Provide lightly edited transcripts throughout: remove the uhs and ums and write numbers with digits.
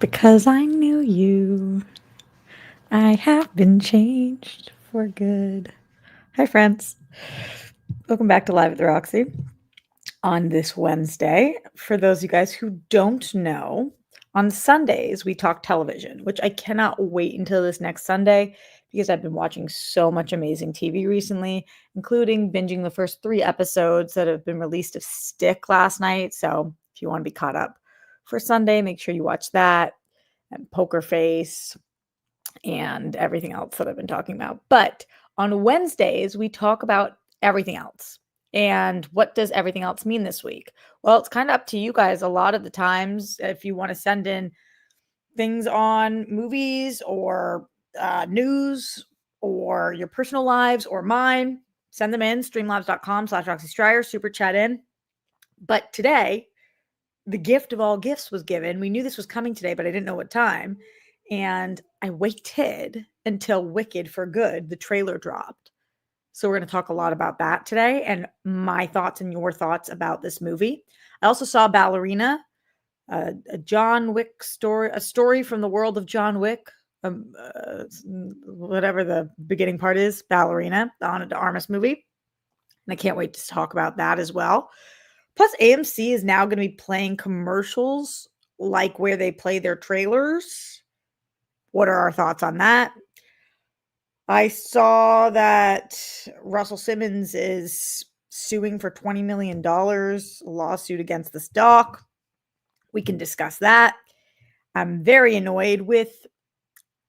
Because I knew you, I have been changed for good. Hi, friends. Welcome back to Live at the Roxy on this Wednesday. For those of you guys who don't know, on Sundays we talk television, which I cannot wait until this next Sunday because I've been watching so much amazing TV recently, including binging the first 3 episodes that have been released of Stick last night. So if you want to be caught up for Sunday, make sure you watch that and Poker Face and everything else that I've been talking about. But on Wednesdays, we talk about everything else. And what does everything else mean this week? Well, it's kind of up to you guys a lot of the times if you want to send in things on movies or news or your personal lives or mine. Send them in, streamlabs.com/Roxy Stryer, super chat in. But today, the gift of all gifts was given. We knew this was coming today, but I didn't know what time. And I waited until Wicked for Good, the trailer dropped. So we're going to talk a lot about that today and my thoughts and your thoughts about this movie. I also saw Ballerina, a John Wick story, a story from the world of John Wick, whatever the beginning part is, Ballerina, the Ana de Armas movie. And I can't wait to talk about that as well. Plus, AMC is now going to be playing commercials like where they play their trailers. What are our thoughts on that? I saw that Russell Simmons is suing for $20 million, a lawsuit against this doc. We can discuss that. I'm very annoyed with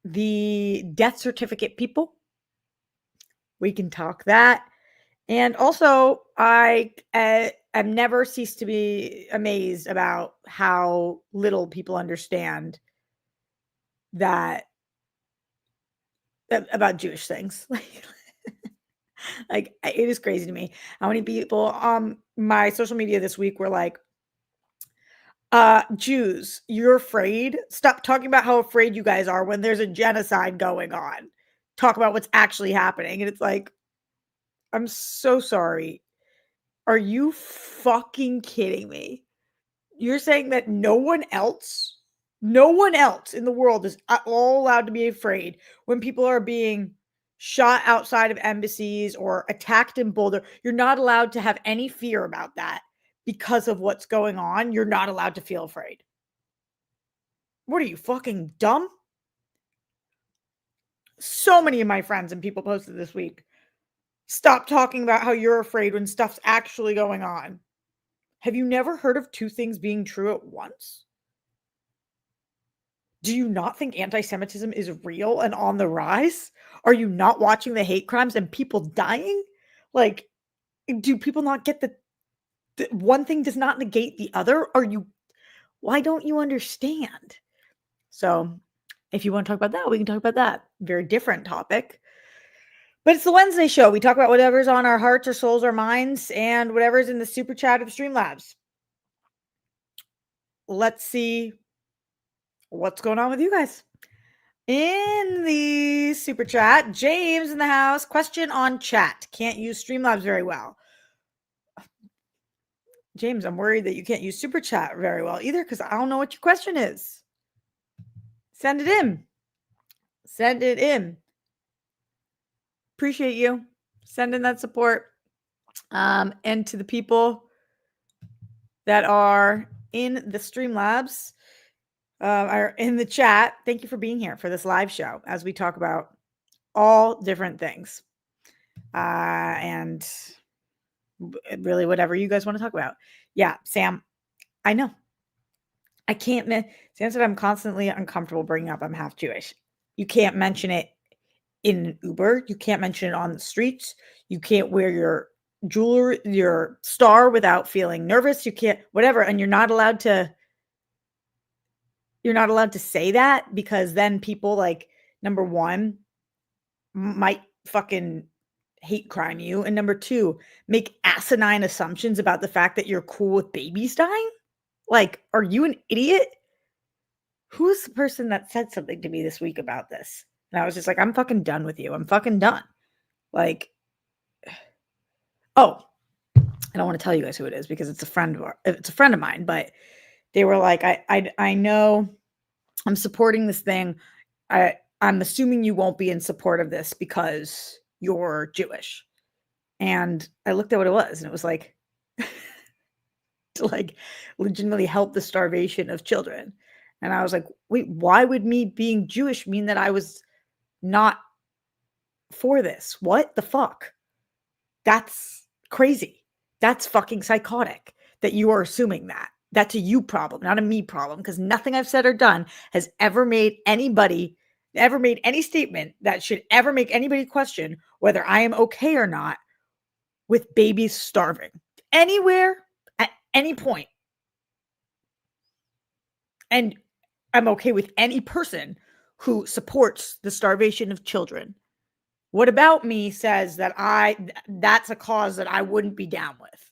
the death certificate people. We can talk that. And also, I have never ceased to be amazed about how little people understand that about Jewish things. Like it is crazy to me how many people on my social media this week were like, Jews, you're afraid? Stop talking about how afraid you guys are when there's a genocide going on. Talk about what's actually happening. And it's like, I'm so sorry. Are you fucking kidding me? You're saying that no one else in the world is all allowed to be afraid when people are being shot outside of embassies or attacked in Boulder. You're not allowed to have any fear about that because of what's going on. You're not allowed to feel afraid. What are you, fucking dumb? So many of my friends and people posted this week. Stop talking about how you're afraid when stuff's actually going on. Have you never heard of two things being true at once? Do you not think anti-Semitism is real and on the rise? Are you not watching the hate crimes and people dying? Like, do people not get that one thing does not negate the other? Why don't you understand? So, if you want to talk about that, we can talk about that. Very different topic. But it's the Wednesday show. We talk about whatever's on our hearts or souls or minds and whatever's in the super chat of Streamlabs. Let's see what's going on with you guys. In the super chat, James in the house, question on chat. Can't use Streamlabs very well. James, I'm worried that you can't use super chat very well either because I don't know what your question is. Send it in. Send it in. Appreciate you. Send in that support. And to the people that are in the Streamlabs, are in the chat, thank you for being here for this live show as we talk about all different things. And really whatever you guys want to talk about. Yeah, Sam, I know. I can't. Sam said I'm constantly uncomfortable bringing up I'm half Jewish. You can't mention it in an Uber. You can't mention it on the streets. You can't wear your jewelry, your star without feeling nervous. You can't, whatever. And you're not allowed to say that because then people like, number one, might fucking hate crime you, and number two, make asinine assumptions about the fact that you're cool with babies dying. Like, are you an idiot? Who's the person that said something to me this week about this? And I was just like, I'm fucking done with you. I'm fucking done. Like, oh, I don't want to tell you guys who it is because it's a friend of mine, but they were like, I know I'm supporting this thing. I'm assuming you won't be in support of this because you're Jewish. And I looked at what it was, and it was like to like legitimately help the starvation of children. And I was like, wait, why would me being Jewish mean that I was not for this? What the fuck? That's crazy. That's fucking psychotic that you are assuming that. That's a you problem, not a me problem, because nothing I've said or done has ever made any statement that should ever make anybody question whether I am okay or not with babies starving anywhere at any point. And I'm okay with any person who supports the starvation of children. What about me says that that's a cause that I wouldn't be down with?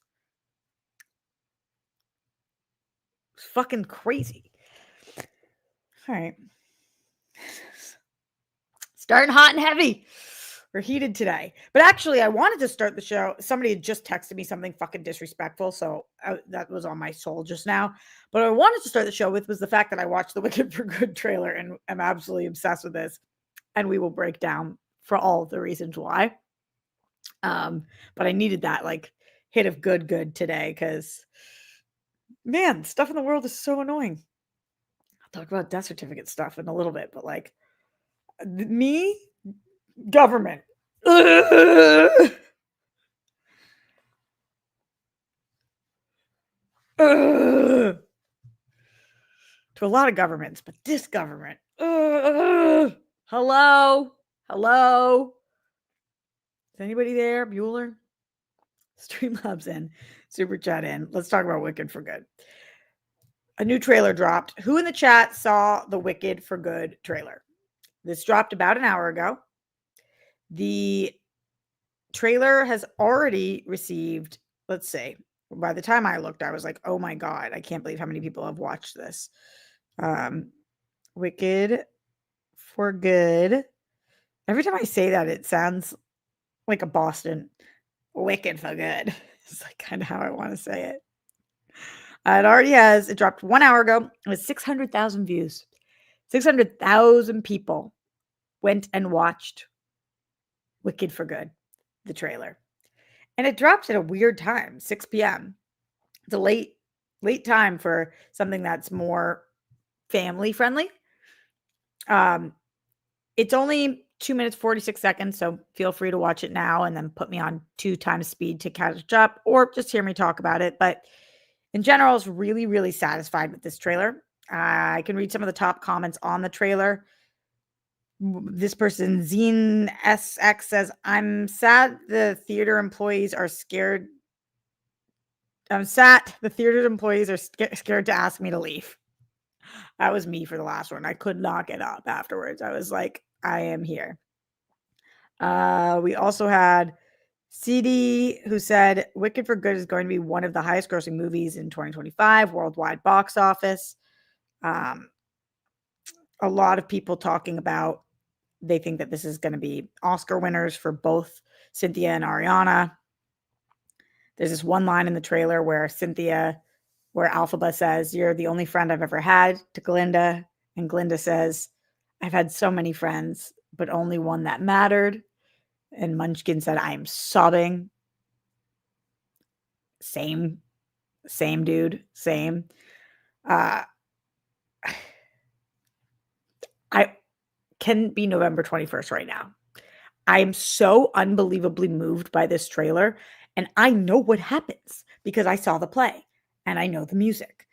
It's fucking crazy. All right. Starting hot and heavy. We're heated today. But actually, I wanted to start the show. Somebody had just texted me something fucking disrespectful. So that was on my soul just now. But I wanted to start the show with was the fact that I watched the Wicked for Good trailer and I'm absolutely obsessed with this. And we will break down for all the reasons why. But I needed that like hit of good today because man, stuff in the world is so annoying. I'll talk about death certificate stuff in a little bit, but like me, government. Ugh. Ugh. To a lot of governments, but this government. Ugh. Hello? Hello? Is anybody there? Bueller? Streamlabs in. Super chat in. Let's talk about Wicked for Good. A new trailer dropped. Who in the chat saw the Wicked for Good trailer? This dropped about an hour ago. The trailer has already received, let's see, by the time I looked, I was like, oh my God, I can't believe how many people have watched this. Wicked for Good. Every time I say that, it sounds like a Boston Wicked for Good. It's like kind of how I want to say it. It already has. It dropped 1 hour ago. It was 600,000 views. 600,000 people went and watched Wicked for Good, the trailer. And it drops at a weird time, 6 p.m. It's a late time for something that's more family friendly. It's only 2 minutes, 46 seconds. So feel free to watch it now and then put me on 2 times speed to catch up or just hear me talk about it. But in general, I was really, really satisfied with this trailer. I can read some of the top comments on the trailer. This person, Zine SX, says, I'm sad the theater employees are scared. I'm sad the theater employees are scared to ask me to leave. That was me for the last one. I could not get up afterwards. I was like, I am here. We also had CD who said Wicked for Good is going to be one of the highest grossing movies in 2025 worldwide box office. A lot of people talking about they think that this is going to be Oscar winners for both Cynthia and Ariana. There's this one line in the trailer where Alphaba says, you're the only friend I've ever had to Glinda. And Glinda says, I've had so many friends, but only one that mattered. And Munchkin said, I am sobbing. Same dude, same. I can be November 21st right now. I am so unbelievably moved by this trailer. And I know what happens because I saw the play and I know the music.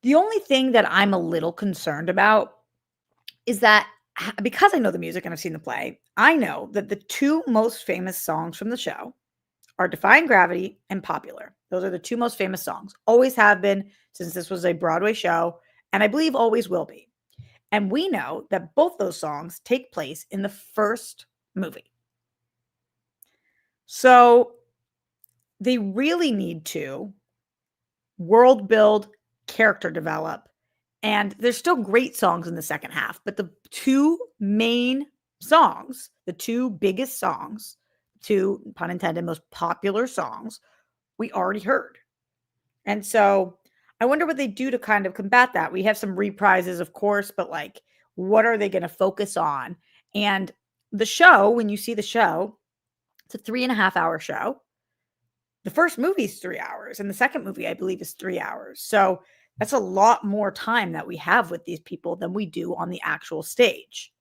The only thing that I'm a little concerned about is that because I know the music and I've seen the play, I know that the 2 most famous songs from the show are Defying Gravity and Popular. Those are the 2 most famous songs. Always have been since this was a Broadway show, and I believe always will be. And we know that both those songs take place in the first movie. So they really need to world build, character develop, and there's still great songs in the second half, but the 2 main songs, the 2 biggest songs, 2, pun intended, most popular songs, we already heard. And so I wonder what they do to kind of combat that. We have some reprises, of course, but like, what are they going to focus on? And the show, when you see the show, it's a 3.5 hour show. The first movie is 3 hours, and the second movie, I believe, is 3 hours. So that's a lot more time that we have with these people than we do on the actual stage.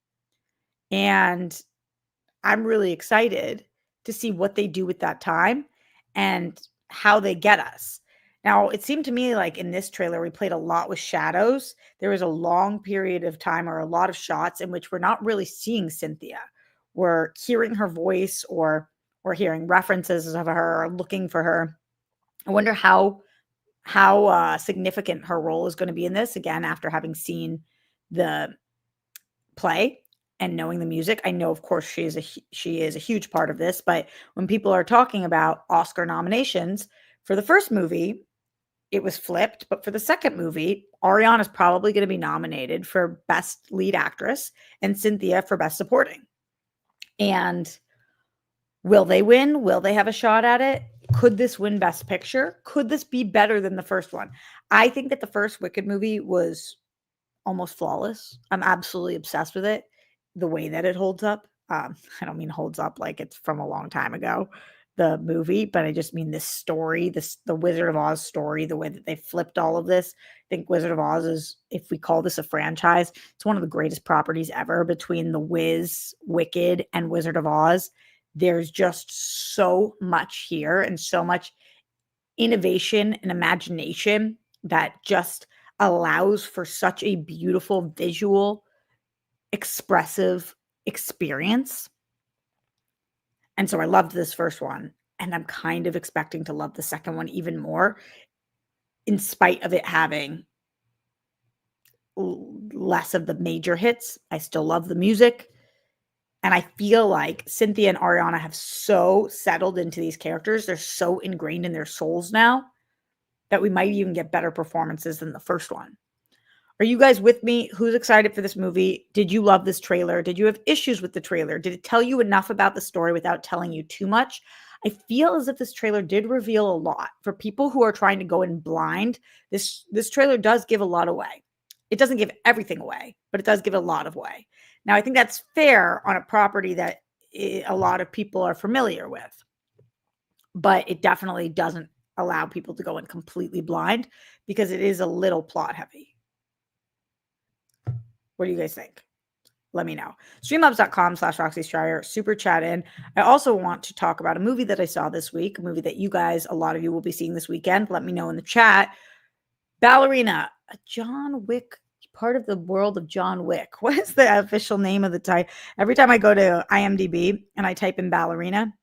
And I'm really excited to see what they do with that time and how they get us. Now, it seemed to me like in this trailer, we played a lot with shadows. There was a long period of time or a lot of shots in which we're not really seeing Cynthia. We're hearing her voice or we're hearing references of her or looking for her. I wonder how significant her role is going to be in this, again, after having seen the play and knowing the music. I know, of course, she is a huge part of this, but when people are talking about Oscar nominations for the first movie, it was flipped, but for the second movie, Ariana's probably going to be nominated for Best Lead Actress and Cynthia for Best Supporting. And will they win? Will they have a shot at it? Could this win Best Picture? Could this be better than the first one? I think that the first Wicked movie was almost flawless. I'm absolutely obsessed with it. The way that it holds up. I don't mean holds up like it's from a long time ago, the movie, but I just mean this story, the Wizard of Oz story, the way that they flipped all of this. I think Wizard of Oz is, if we call this a franchise, it's one of the greatest properties ever. Between The Wiz, Wicked, and Wizard of Oz, there's just so much here and so much innovation and imagination that just allows for such a beautiful visual, expressive experience. And so I loved this first one, and I'm kind of expecting to love the second one even more, in spite of it having less of the major hits. I still love the music. And I feel like Cynthia and Ariana have so settled into these characters. They're so ingrained in their souls now that we might even get better performances than the first one. Are you guys with me? Who's excited for this movie? Did you love this trailer? Did you have issues with the trailer? Did it tell you enough about the story without telling you too much? I feel as if this trailer did reveal a lot. For people who are trying to go in blind, this trailer does give a lot away. It doesn't give everything away, but it does give a lot away. Now, I think that's fair on a property that a lot of people are familiar with, but it definitely doesn't allow people to go in completely blind because it is a little plot heavy. What do you guys think? Let me know. Streamlabs.com/Roxy Stryer, super chat in. I also want to talk about a movie that I saw this week, a movie that you guys, a lot of you will be seeing this weekend. Let me know in the chat. Ballerina, a John Wick, part of the world of John Wick. What is the official name of the title? Every time I go to IMDb and I type in Ballerina,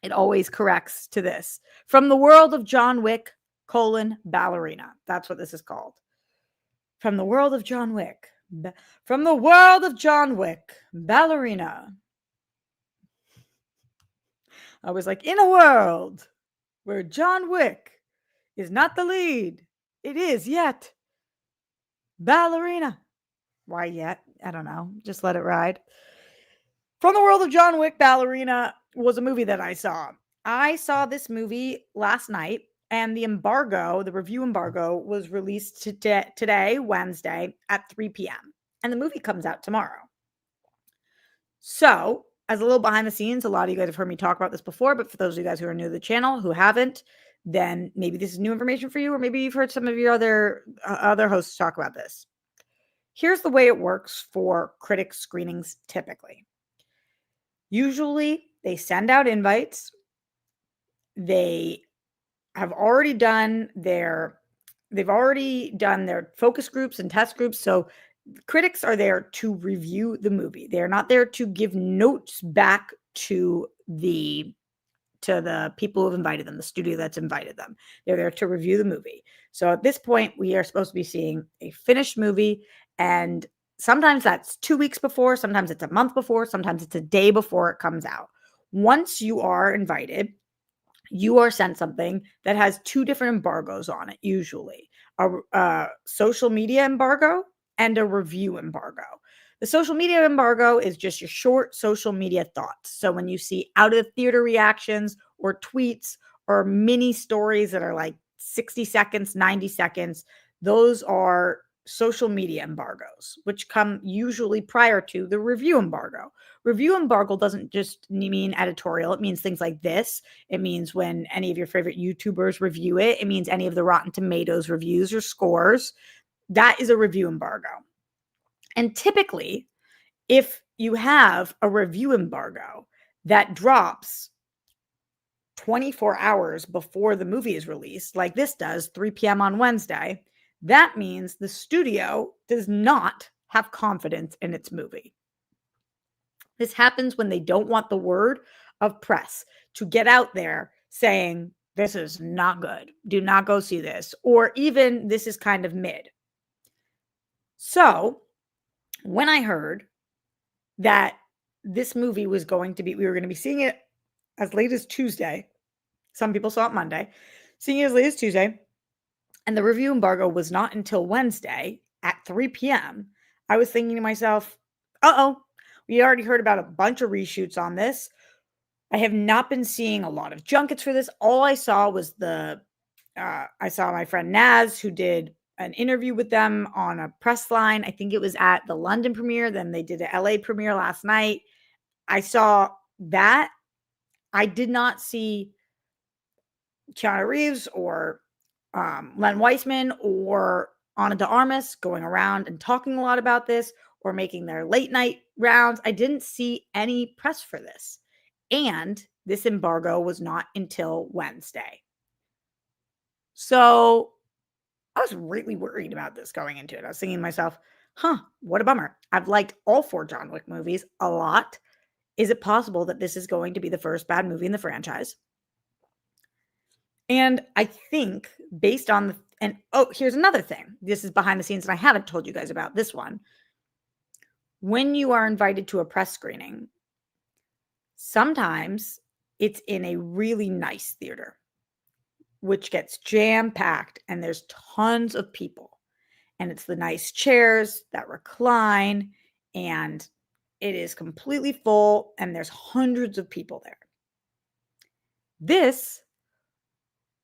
it always corrects to this. From the world of John Wick, Ballerina. That's what this is called. From the world of John Wick. From the world of John Wick, Ballerina. I was like, in a world where John Wick is not the lead, it is yet Ballerina. Why yet? I don't know. Just let it ride. From the world of John Wick, Ballerina was a movie that I saw. I saw this movie last night, and the review embargo, was released today, Wednesday, at 3 p.m. And the movie comes out tomorrow. So, as a little behind the scenes, a lot of you guys have heard me talk about this before, but for those of you guys who are new to the channel who haven't, then maybe this is new information for you, or maybe you've heard some of your other hosts talk about this. Here's the way it works for critic screenings typically. Usually, they send out invites. They have already done their focus groups and test groups. So critics are there to review the movie. They're not there to give notes back to the people who've invited them, the studio that's invited them. They're there to review the movie. So at this point, we are supposed to be seeing a finished movie, and sometimes that's 2 weeks before, sometimes it's a month before, sometimes it's a day before it comes out. Once you are invited, you are sent something that has 2 different embargoes on it, usually a social media embargo and a review embargo. The social media embargo is just your short social media thoughts. So when you see out of the theater reactions or tweets or mini stories that are like 60 seconds, 90 seconds, those are social media embargoes, which come usually prior to the review embargo. Review embargo doesn't just mean editorial. It means things like this. It means when any of your favorite YouTubers review it. It means any of the Rotten Tomatoes reviews or scores. That is a review embargo. And typically, if you have a review embargo that drops 24 hours before the movie is released, like this does, 3 p.m. on Wednesday, that means the studio does not have confidence in its movie. This happens when they don't want the word of press to get out there saying, this is not good. Do not go see this. Or even this is kind of mid. So when I heard that this movie was going to be, we were going to be seeing it as late as Tuesday. Some people saw it Monday, seeing it as late as Tuesday. And the review embargo was not until Wednesday at 3 p.m. I was thinking to myself, we already heard about a bunch of reshoots on this. I have not been seeing a lot of junkets for this. All I saw was I saw my friend Naz, who did an interview with them on a press line. I think it was at the London premiere. Then they did the LA premiere last night. I saw that. I did not see Keanu Reeves or Len Weissman or Ana de Armas going around and talking a lot about this or making their late night rounds. I didn't see any press for this. And this embargo was not until Wednesday. So I was really worried about this going into it. I was thinking to myself, what a bummer. I've liked all 4 John Wick movies a lot. Is it possible that this is going to be the first bad movie in the franchise? And I think based on here's another thing. This is behind the scenes, and I haven't told you guys about this one. When you are invited to a press screening, sometimes it's in a really nice theater, which gets jam-packed, and there's tons of people. And it's the nice chairs that recline, and it is completely full, and there's hundreds of people there. This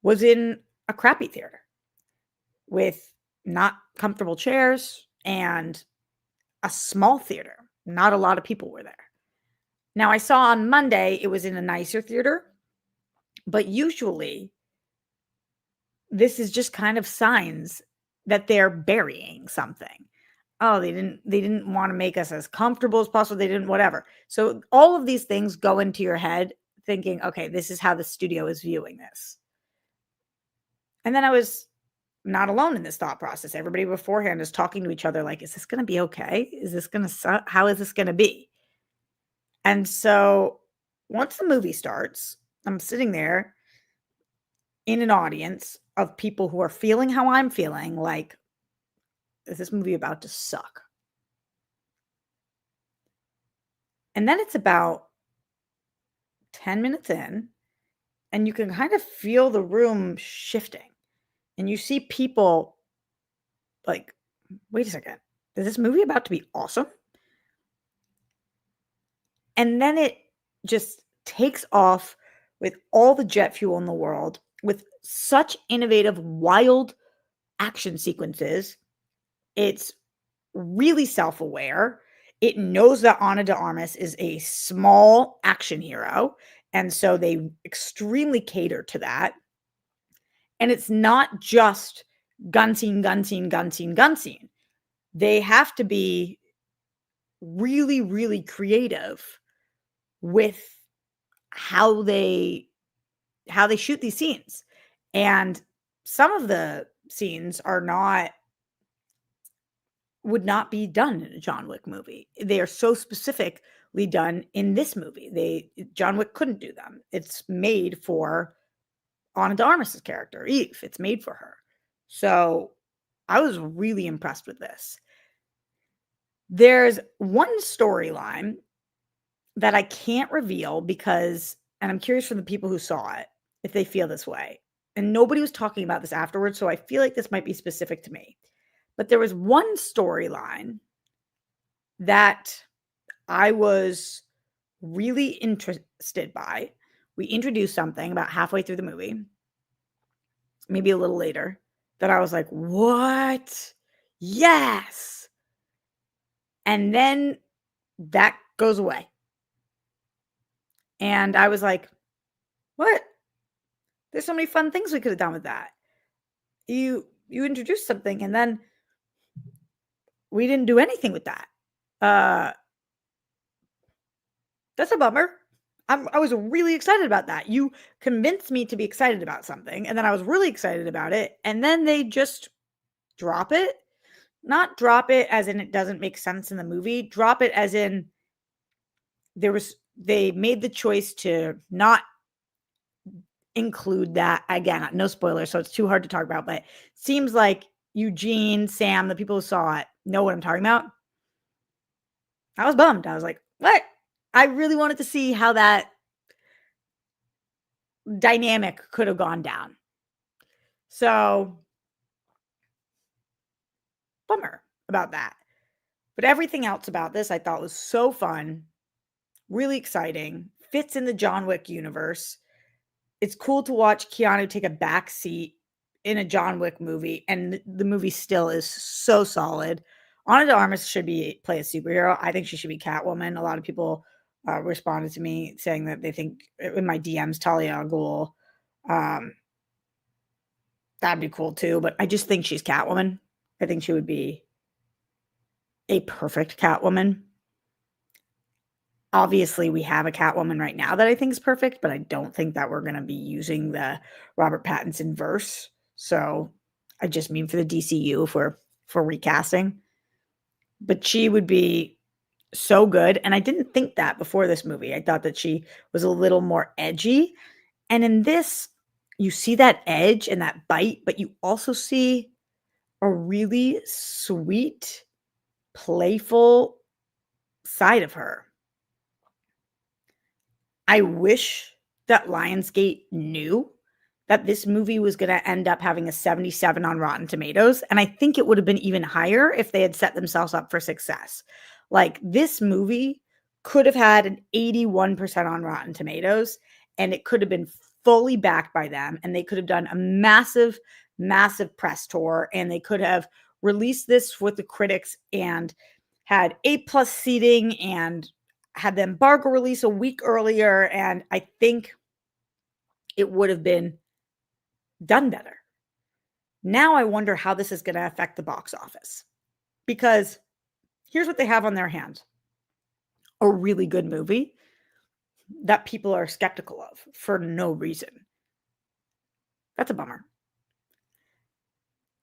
was in a crappy theater with not comfortable chairs and a small theater. Not a lot of people were there. Now, I saw on Monday it was in a nicer theater, but usually this is just kind of signs that they're burying something. Oh, they didn't want to make us as comfortable as possible. They didn't whatever. So all of these things go into your head thinking, okay, this is how the studio is viewing this. And then I was not alone in this thought process. Everybody beforehand is talking to each other like, is this going to be okay? Is this going to suck? How is this going to be? And so once the movie starts, I'm sitting there in an audience of people who are feeling how I'm feeling, like, is this movie about to suck? And then it's about 10 minutes in, and you can kind of feel the room shifting. And you see people like, wait a second, is this movie about to be awesome? And then it just takes off with all the jet fuel in the world, with such innovative, wild action sequences. It's really self-aware. It knows that Ana de Armas is a small action hero, and so they extremely cater to that. And it's not just gun scene, gun scene, gun scene, gun scene. They have to be really, really creative with how they shoot these scenes. And some of the scenes would not be done in a John Wick movie. They are so specifically done in this movie. John Wick couldn't do them. It's made for Ana de Armas' character, Eve. It's made for her. So I was really impressed with this. There's one storyline that I can't reveal because, and I'm curious from the people who saw it, if they feel this way. And nobody was talking about this afterwards, so I feel like this might be specific to me. But there was one storyline that I was really interested by. We introduced something about halfway through the movie. maybe a little later, that I was like, "What? Yes!" And then that goes away. And I was like, "What? There's so many fun things we could have done with that. You introduced something and then we didn't do anything with that. Uh, that's a bummer. I was really excited about that. You convinced me to be excited about something, and then I was really excited about it, and then they just drop it. Not drop it as in it doesn't make sense in the movie. Drop it as in they made the choice to not include that. Again, no spoilers, so it's too hard to talk about, but seems like Eugene, Sam, the people who saw it know what I'm talking about. I was bummed. I was like, "What?" I really wanted to see how that dynamic could have gone down. So, bummer about that. But everything else about this I thought was so fun, really exciting, fits in the John Wick universe. It's cool to watch Keanu take a back seat in a John Wick movie, and the movie still is so solid. Ana de Armas should play a superhero. I think she should be Catwoman. A lot of people responded to me saying that they think in my DMs Talia al Ghul. Um, that'd be cool too, but I just think she's Catwoman. I think she would be a perfect Catwoman. Obviously, we have a Catwoman right now that I think is perfect, but I don't think that we're gonna be using the Robert Pattinson verse. So, I just mean for the DCU if we're recasting. But she would be so good, and I didn't think that before this movie. I thought that she was a little more edgy, and in this, you see that edge and that bite, but you also see a really sweet, playful side of her. I wish that Lionsgate knew that this movie was gonna end up having a 77 on Rotten Tomatoes, and I think it would have been even higher if they had set themselves up for success. Like, this movie could have had an 81% on Rotten Tomatoes, and it could have been fully backed by them, and they could have done a massive, massive press tour, and they could have released this with the critics and had A+ seating and had the embargo release a week earlier, and I think it would have been done better. Now I wonder how this is going to affect the box office, because here's what they have on their hands: a really good movie that people are skeptical of for no reason. That's a bummer.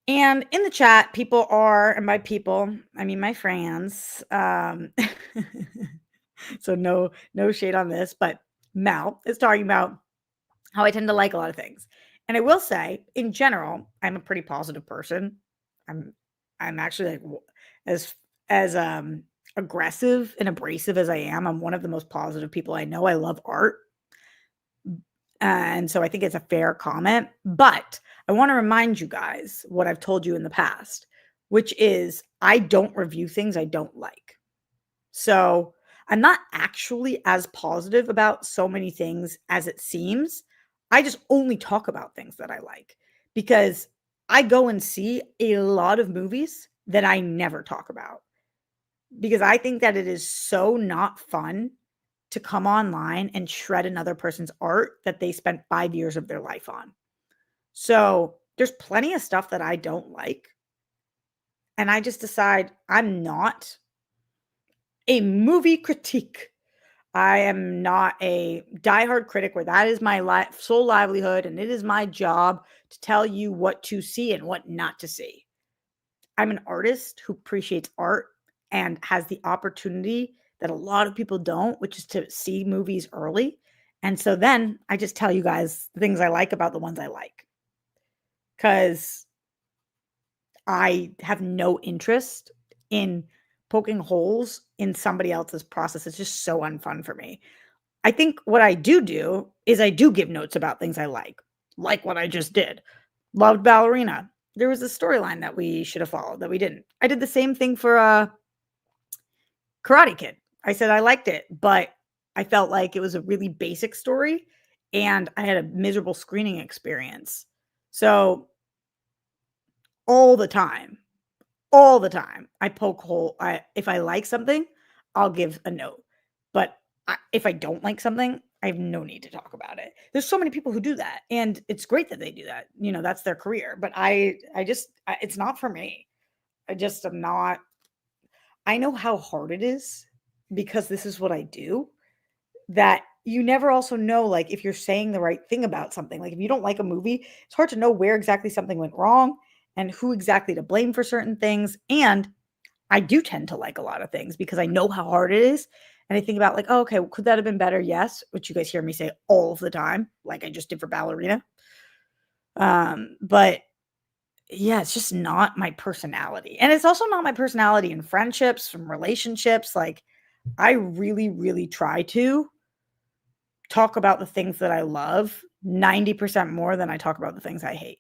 And in the chat, people are, and by people, I mean my friends. So no shade on this, but Mel is talking about how I tend to like a lot of things. And I will say, in general, I'm a pretty positive person. I'm I'm actually like as aggressive and abrasive as I am. I'm one of the most positive people I know. I love art. And so I think it's a fair comment, but I want to remind you guys what I've told you in the past, which is I don't review things I don't like. So I'm not actually as positive about so many things as it seems. I just only talk about things that I like because I go and see a lot of movies that I never talk about because I think that it is so not fun to come online and shred another person's art that they spent 5 years of their life on. So there's plenty of stuff that I don't like. And I just decide I'm not a movie critique. I am not a diehard critic where that is my sole livelihood and it is my job to tell you what to see and what not to see. I'm an artist who appreciates art and has the opportunity that a lot of people don't, which is to see movies early. And so then I just tell you guys the things I like about the ones I like because I have no interest in poking holes in somebody else's process. It's just so unfun for me. I think what I do is I do give notes about things I like what I just did. Loved Ballerina. There was a storyline that we should have followed that we didn't. I did the same thing for Karate Kid. I said I liked it, but I felt like it was a really basic story and I had a miserable screening experience. So all the time, all the time, I poke hole. If I like something, I'll give a note. But if I don't like something, I have no need to talk about it. There's so many people who do that, and it's great that they do that. That's their career. But it's not for me. I just am not. I know how hard it is because this is what I do. That you never also know, like, if you're saying the right thing about something. Like, if you don't like a movie, it's hard to know where exactly something went wrong and who exactly to blame for certain things. And I do tend to like a lot of things because I know how hard it is. And I think about, like, oh, okay, well, could that have been better? Yes, which you guys hear me say all of the time, like I just did for Ballerina. But yeah, it's just not my personality. And it's also not my personality in friendships, from relationships. Like, I really, really try to talk about the things that I love 90% more than I talk about the things I hate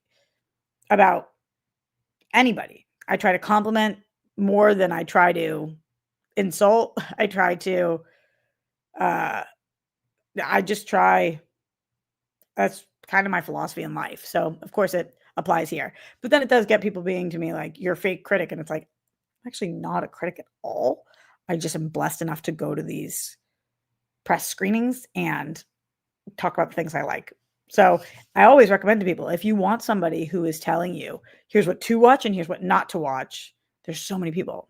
about anybody. I try to compliment more than I try to insult. I try to, uh, I just try. That's kind of my philosophy in life. So, of course, it applies here. But then it does get people being to me like, you're a fake critic. And it's like, I'm actually not a critic at all. I just am blessed enough to go to these press screenings and talk about the things I like. So I always recommend to people, if you want somebody who is telling you, here's what to watch and here's what not to watch, there's so many people.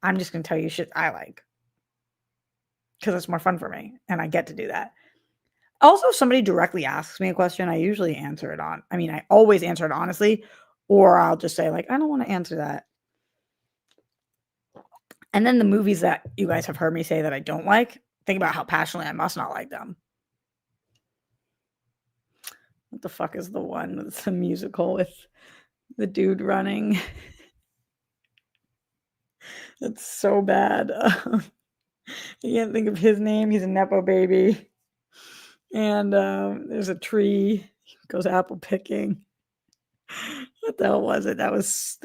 I'm just going to tell you shit I like because it's more fun for me and I get to do that. Also, if somebody directly asks me a question, I usually answer it I always answer it honestly, or I'll just say, like, I don't want to answer that. And then the movies that you guys have heard me say that I don't like, think about how passionately I must not like them. What the fuck is the one that's the musical with the dude running? That's so bad. I can't think of his name. He's a Nepo baby. And there's a tree. He goes apple picking. What the hell was it? That was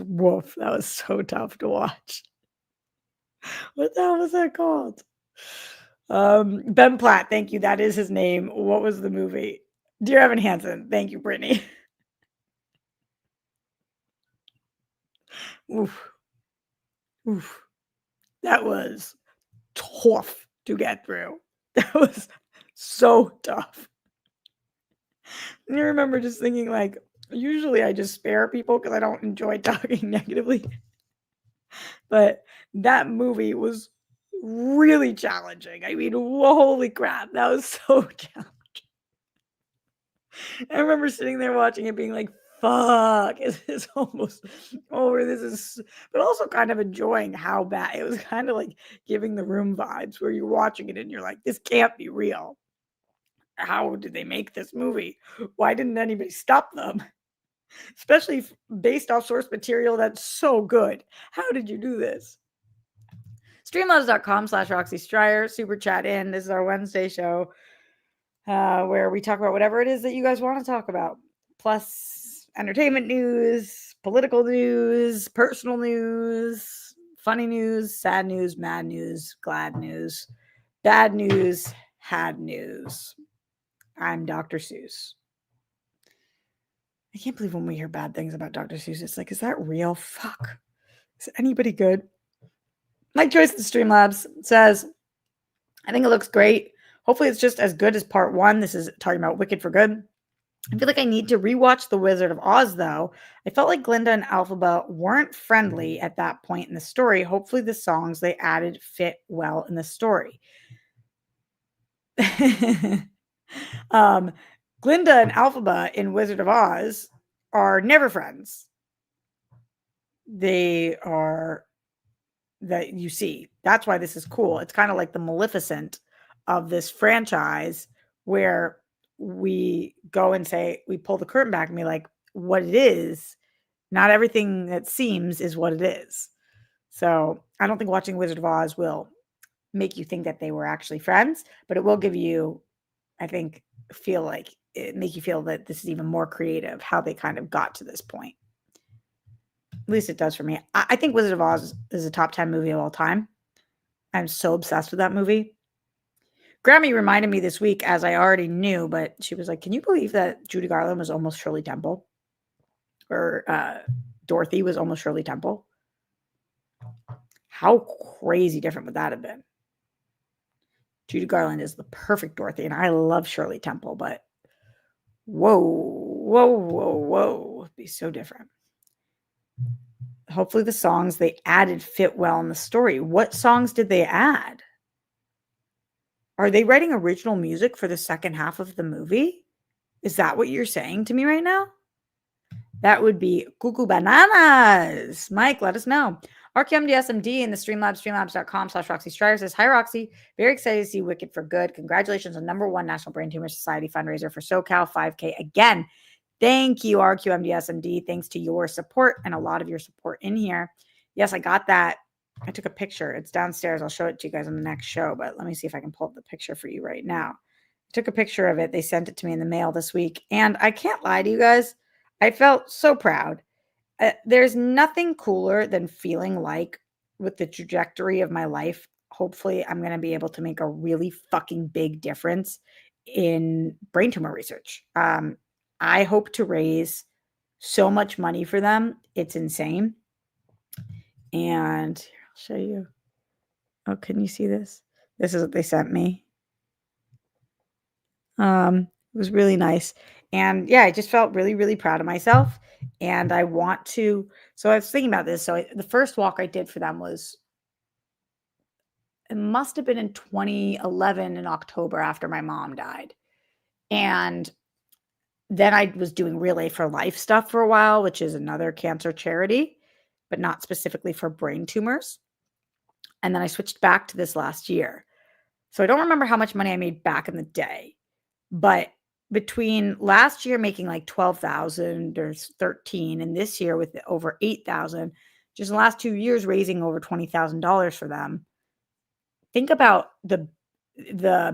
woof. That was so tough to watch. What the hell was that called? Ben Platt, thank you. That is his name. What was the movie? Dear Evan Hansen. Thank you, Brittany. Oof. Oof. That was tough to get through. That was so tough. And I remember just thinking, like, usually I just spare people because I don't enjoy talking negatively. But that movie was really challenging. I mean, holy crap, that was so challenging. I remember sitting there watching it being like, fuck, is this almost over? This is, but also kind of enjoying how bad it was, kind of like giving the Room vibes where you're watching it and you're like, this can't be real. How did they make this movie? Why didn't anybody stop them? Especially based off source material that's so good. How did you do this? Streamlabs.com/Roxy Stryer. Super chat in. This is our Wednesday show where we talk about whatever it is that you guys want to talk about. Plus entertainment news, political news, personal news, funny news, sad news, mad news, glad news, bad news, had news. I'm Dr. Seuss. I can't believe when we hear bad things about Dr. Seuss, it's like, is that real? Fuck. Is anybody good? Mike Joyce at Streamlabs says, I think it looks great. Hopefully it's just as good as part one. This is talking about Wicked for Good. I feel like I need to rewatch The Wizard of Oz, though. I felt like Glinda and Elphaba weren't friendly at that point in the story. Hopefully the songs they added fit well in the story. Glinda and Elphaba in Wizard of Oz are never friends. They are that you see. That's why this is cool. It's kind of like the Maleficent of this franchise where we go and say, we pull the curtain back and be like, what it is, not everything that seems is what it is. So I don't think watching Wizard of Oz will make you think that they were actually friends, but it will give you, I think, make you feel that this is even more creative, how they kind of got to this point. At least it does for me. I think Wizard of Oz is a top 10 movie of all time. I'm so obsessed with that movie. Grammy reminded me this week, as I already knew, but she was like, "Can you believe that Judy Garland was almost Shirley Temple? Or Dorothy was almost Shirley Temple? How crazy different would that have been?" Judy Garland is the perfect Dorothy, and I love Shirley Temple, but whoa, whoa, whoa, whoa. It'd be so different. Hopefully the songs they added fit well in the story. What songs did they add? Are they writing original music for the second half of the movie? Is that what you're saying to me right now? That would be cuckoo bananas. Mike, let us know. RQMDSMD in the Streamlabs, streamlabs.com/Roxy Strider says, "Hi, Roxy. Very excited to see Wicked for Good. Congratulations on #1 National Brain Tumor Society fundraiser for SoCal 5K again." Thank you, RQMDSMD. Thanks to your support and a lot of your support in here. Yes, I got that. I took a picture. It's downstairs. I'll show it to you guys on the next show, but let me see if I can pull up the picture for you right now. I took a picture of it. They sent it to me in the mail this week, and I can't lie to you guys. I felt so proud. There's nothing cooler than feeling like, with the trajectory of my life, hopefully I'm going to be able to make a really fucking big difference in brain tumor research. I hope to raise so much money for them. It's insane. And here, I'll show you. Oh, can you see this? This is what they sent me. It was really nice. And yeah, I just felt really, really proud of myself. And I want to. So I was thinking about this. So the first walk I did for them was, it must have been in 2011 in October after my mom died. And then I was doing Relay for Life stuff for a while, which is another cancer charity, but not specifically for brain tumors. And then I switched back to this last year. So I don't remember how much money I made back in the day, but between last year making like 12,000 or 13 and this year with over 8,000, just the last 2 years raising over $20,000 for them. Think about the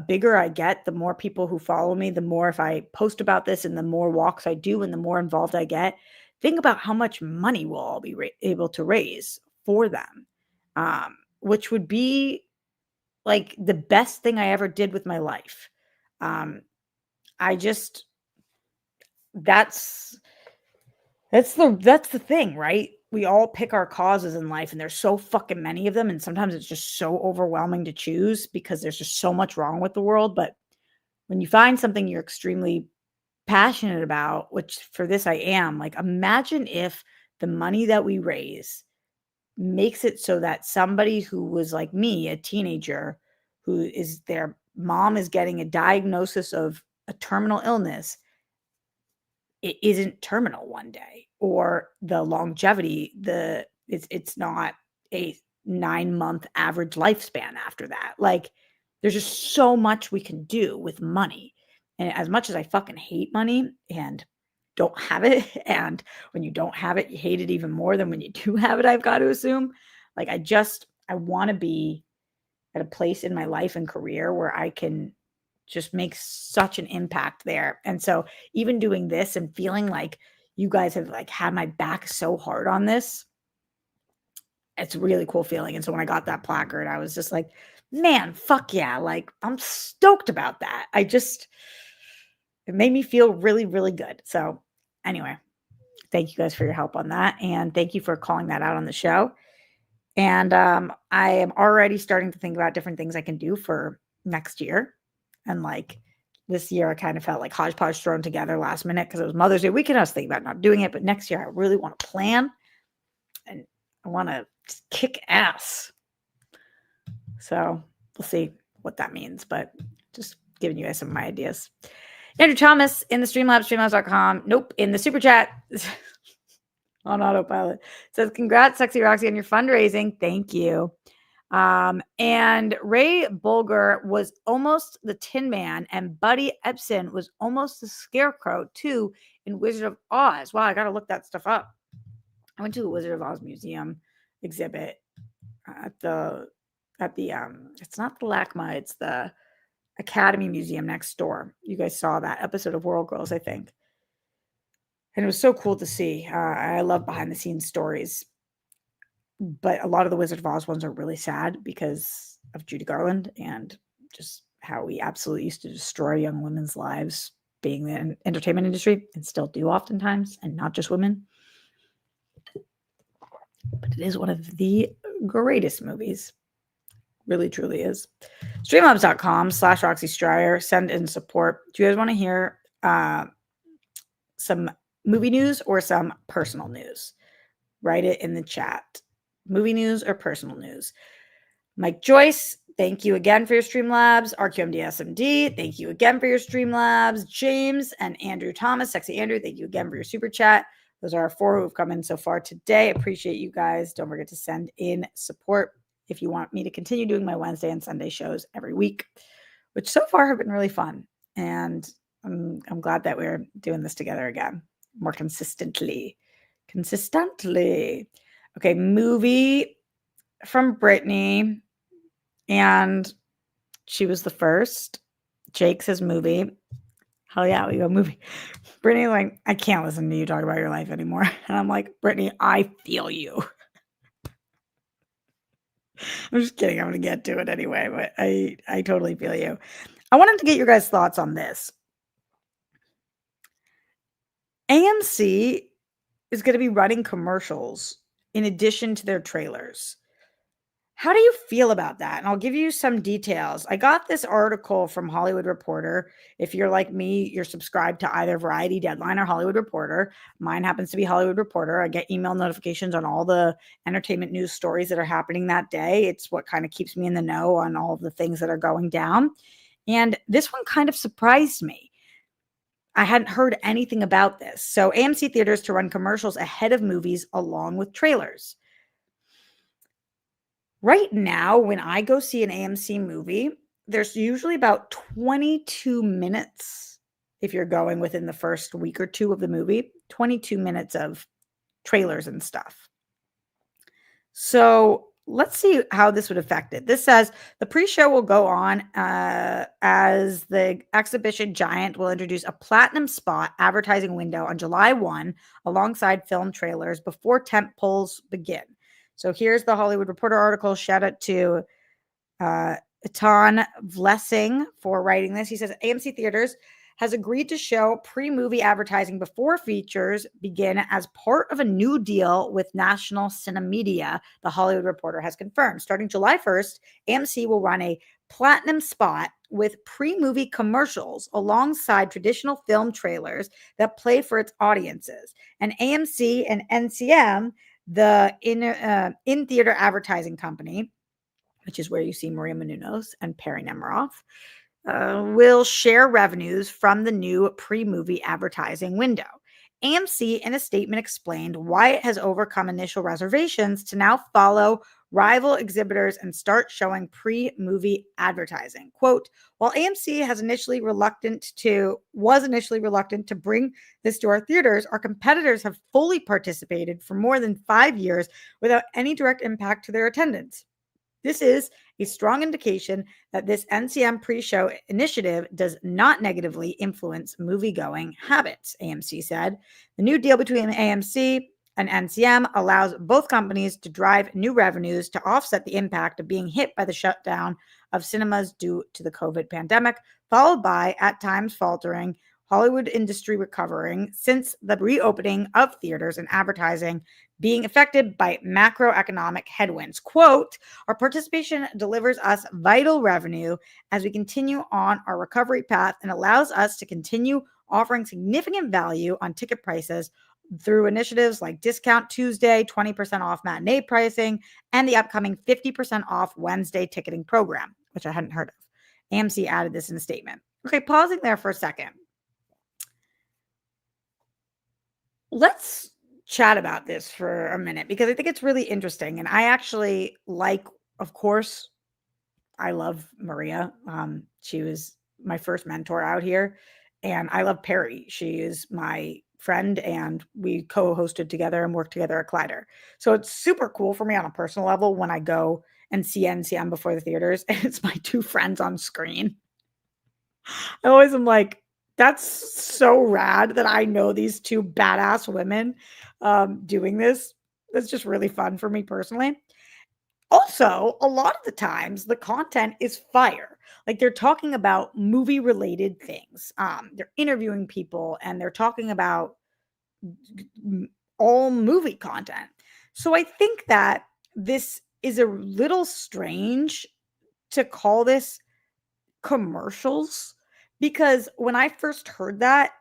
bigger I get, the more people who follow me, the more if I post about this and the more walks I do and the more involved I get, think about how much money we'll all be able to raise for them, which would be like the best thing I ever did with my life. I just that's that's the thing, right? We all pick our causes in life and there's so fucking many of them, and sometimes it's just so overwhelming to choose because there's just so much wrong with the world. But when you find something you're extremely passionate about, which for this I am, like imagine if the money that we raise makes it so that somebody who was like me, a teenager, who is their mom is getting a diagnosis of a terminal illness, it isn't terminal one day, or the longevity, it's not a 9-month average lifespan after that. Like there's just so much we can do with money. And as much as I fucking hate money and don't have it, and when you don't have it, you hate it even more than when you do have it, I've got to assume. Like I want to be at a place in my life and career where I can just make such an impact there. And so even doing this and feeling like you guys have like had my back so hard on this, it's a really cool feeling. And so when I got that placard, I was just like, man, fuck yeah. Like I'm stoked about that. It made me feel really, really good. So anyway, thank you guys for your help on that. And thank you for calling that out on the show. And I am already starting to think about different things I can do for next year. And like this year, I kind of felt like hodgepodge thrown together last minute because it was Mother's Day weekend. I was thinking about not doing it, but next year I really want to plan and I want to kick ass. So we'll see what that means, but just giving you guys some of my ideas. Andrew Thomas in the Streamlabs, streamlabs.com. Nope, in the super chat on autopilot says, "Congrats, Sexy Roxy, on your fundraising." Thank you. And Ray Bolger was almost the Tin Man, and Buddy Ebsen was almost the Scarecrow too in Wizard of Oz. Wow, I gotta look that stuff up. I went to a Wizard of Oz museum exhibit at the it's not the LACMA, it's the Academy Museum next door. You guys saw that episode of World Girls, I think. And it was so cool to see. I love behind the scenes stories. But a lot of the Wizard of Oz ones are really sad because of Judy Garland and just how we absolutely used to destroy young women's lives being in the entertainment industry, and still do oftentimes, and not just women. But it is one of the greatest movies. Really, truly is. Streamlabs.com/Roxy Stryer. Send in support. Do you guys want to hear some movie news or some personal news? Write it in the chat. Movie news or personal news? Mike Joyce, thank you again for your Streamlabs. RQMDSMD, thank you again for your Streamlabs. James and Andrew Thomas, Sexy Andrew, thank you again for your super chat. Those are our 4 who have come in so far today. Appreciate you guys. Don't forget to send in support if you want me to continue doing my Wednesday and Sunday shows every week, which so far have been really fun. And I'm glad that we're doing this together again more consistently. Okay, movie from Brittany, and she was the first. Jake says movie. Hell yeah, we go movie. Brittany, like, I can't listen to you talk about your life anymore. And I'm like, Brittany, I feel you. I'm just kidding. I'm going to get to it anyway, but I totally feel you. I wanted to get your guys' thoughts on this. AMC is going to be running commercials in addition to their trailers. How do you feel about that? And I'll give you some details. I got this article from Hollywood Reporter. If you're like me, you're subscribed to either Variety, Deadline, or Hollywood Reporter. Mine happens to be Hollywood Reporter. I get email notifications on all the entertainment news stories that are happening that day. It's what kind of keeps me in the know on all of the things that are going down. And this one kind of surprised me. I hadn't heard anything about this. So AMC theaters to run commercials ahead of movies along with trailers. Right now, when I go see an AMC movie, there's usually about 22 minutes, if you're going within the first week or 2 of the movie, 22 minutes of trailers and stuff. So let's see how this would affect it. This says the pre-show will go on as the exhibition giant will introduce a platinum spot advertising window on July 1 alongside film trailers before tent poles begin. So here's the Hollywood Reporter article. Shout out to Atan Vlessing for writing this. He says AMC Theaters has agreed to show pre-movie advertising before features begin as part of a new deal with National Cinemedia, the Hollywood Reporter has confirmed. Starting July 1st, AMC will run a platinum spot with pre-movie commercials alongside traditional film trailers that play for its audiences. And AMC and NCM, the in-theater advertising company, which is where you see Maria Menounos and Perry Nemiroff, will share revenues from the new pre-movie advertising window. AMC, in a statement, explained why it has overcome initial reservations to now follow rival exhibitors and start showing pre-movie advertising. Quote, while AMC was initially reluctant to bring this to our theaters, our competitors have fully participated for more than 5 years without any direct impact to their attendance. This is a strong indication that this NCM pre-show initiative does not negatively influence movie-going habits, AMC said. The new deal between AMC and NCM allows both companies to drive new revenues to offset the impact of being hit by the shutdown of cinemas due to the COVID pandemic, followed by, at times, faltering Hollywood industry recovering since the reopening of theaters and advertising being affected by macroeconomic headwinds. Quote, our participation delivers us vital revenue as we continue on our recovery path and allows us to continue offering significant value on ticket prices through initiatives like Discount Tuesday, 20% off matinee pricing, and the upcoming 50% off Wednesday ticketing program, which I hadn't heard of. AMC added this in a statement. Okay, pausing there for a second. Let's chat about this for a minute because I think it's really interesting. And I actually like, of course, I love Maria. She was my first mentor out here. And I love Perry. She is my friend and we co-hosted together and worked together at Collider. So it's super cool for me on a personal level when I go and see NCM before the theaters and it's my 2 friends on screen. I always am like, that's so rad that I know these 2 badass women doing this. That's just really fun for me personally. Also, a lot of the times the content is fire. Like they're talking about movie related things. They're interviewing people and they're talking about all movie content. So I think that this is a little strange to call this commercials because when I first heard that,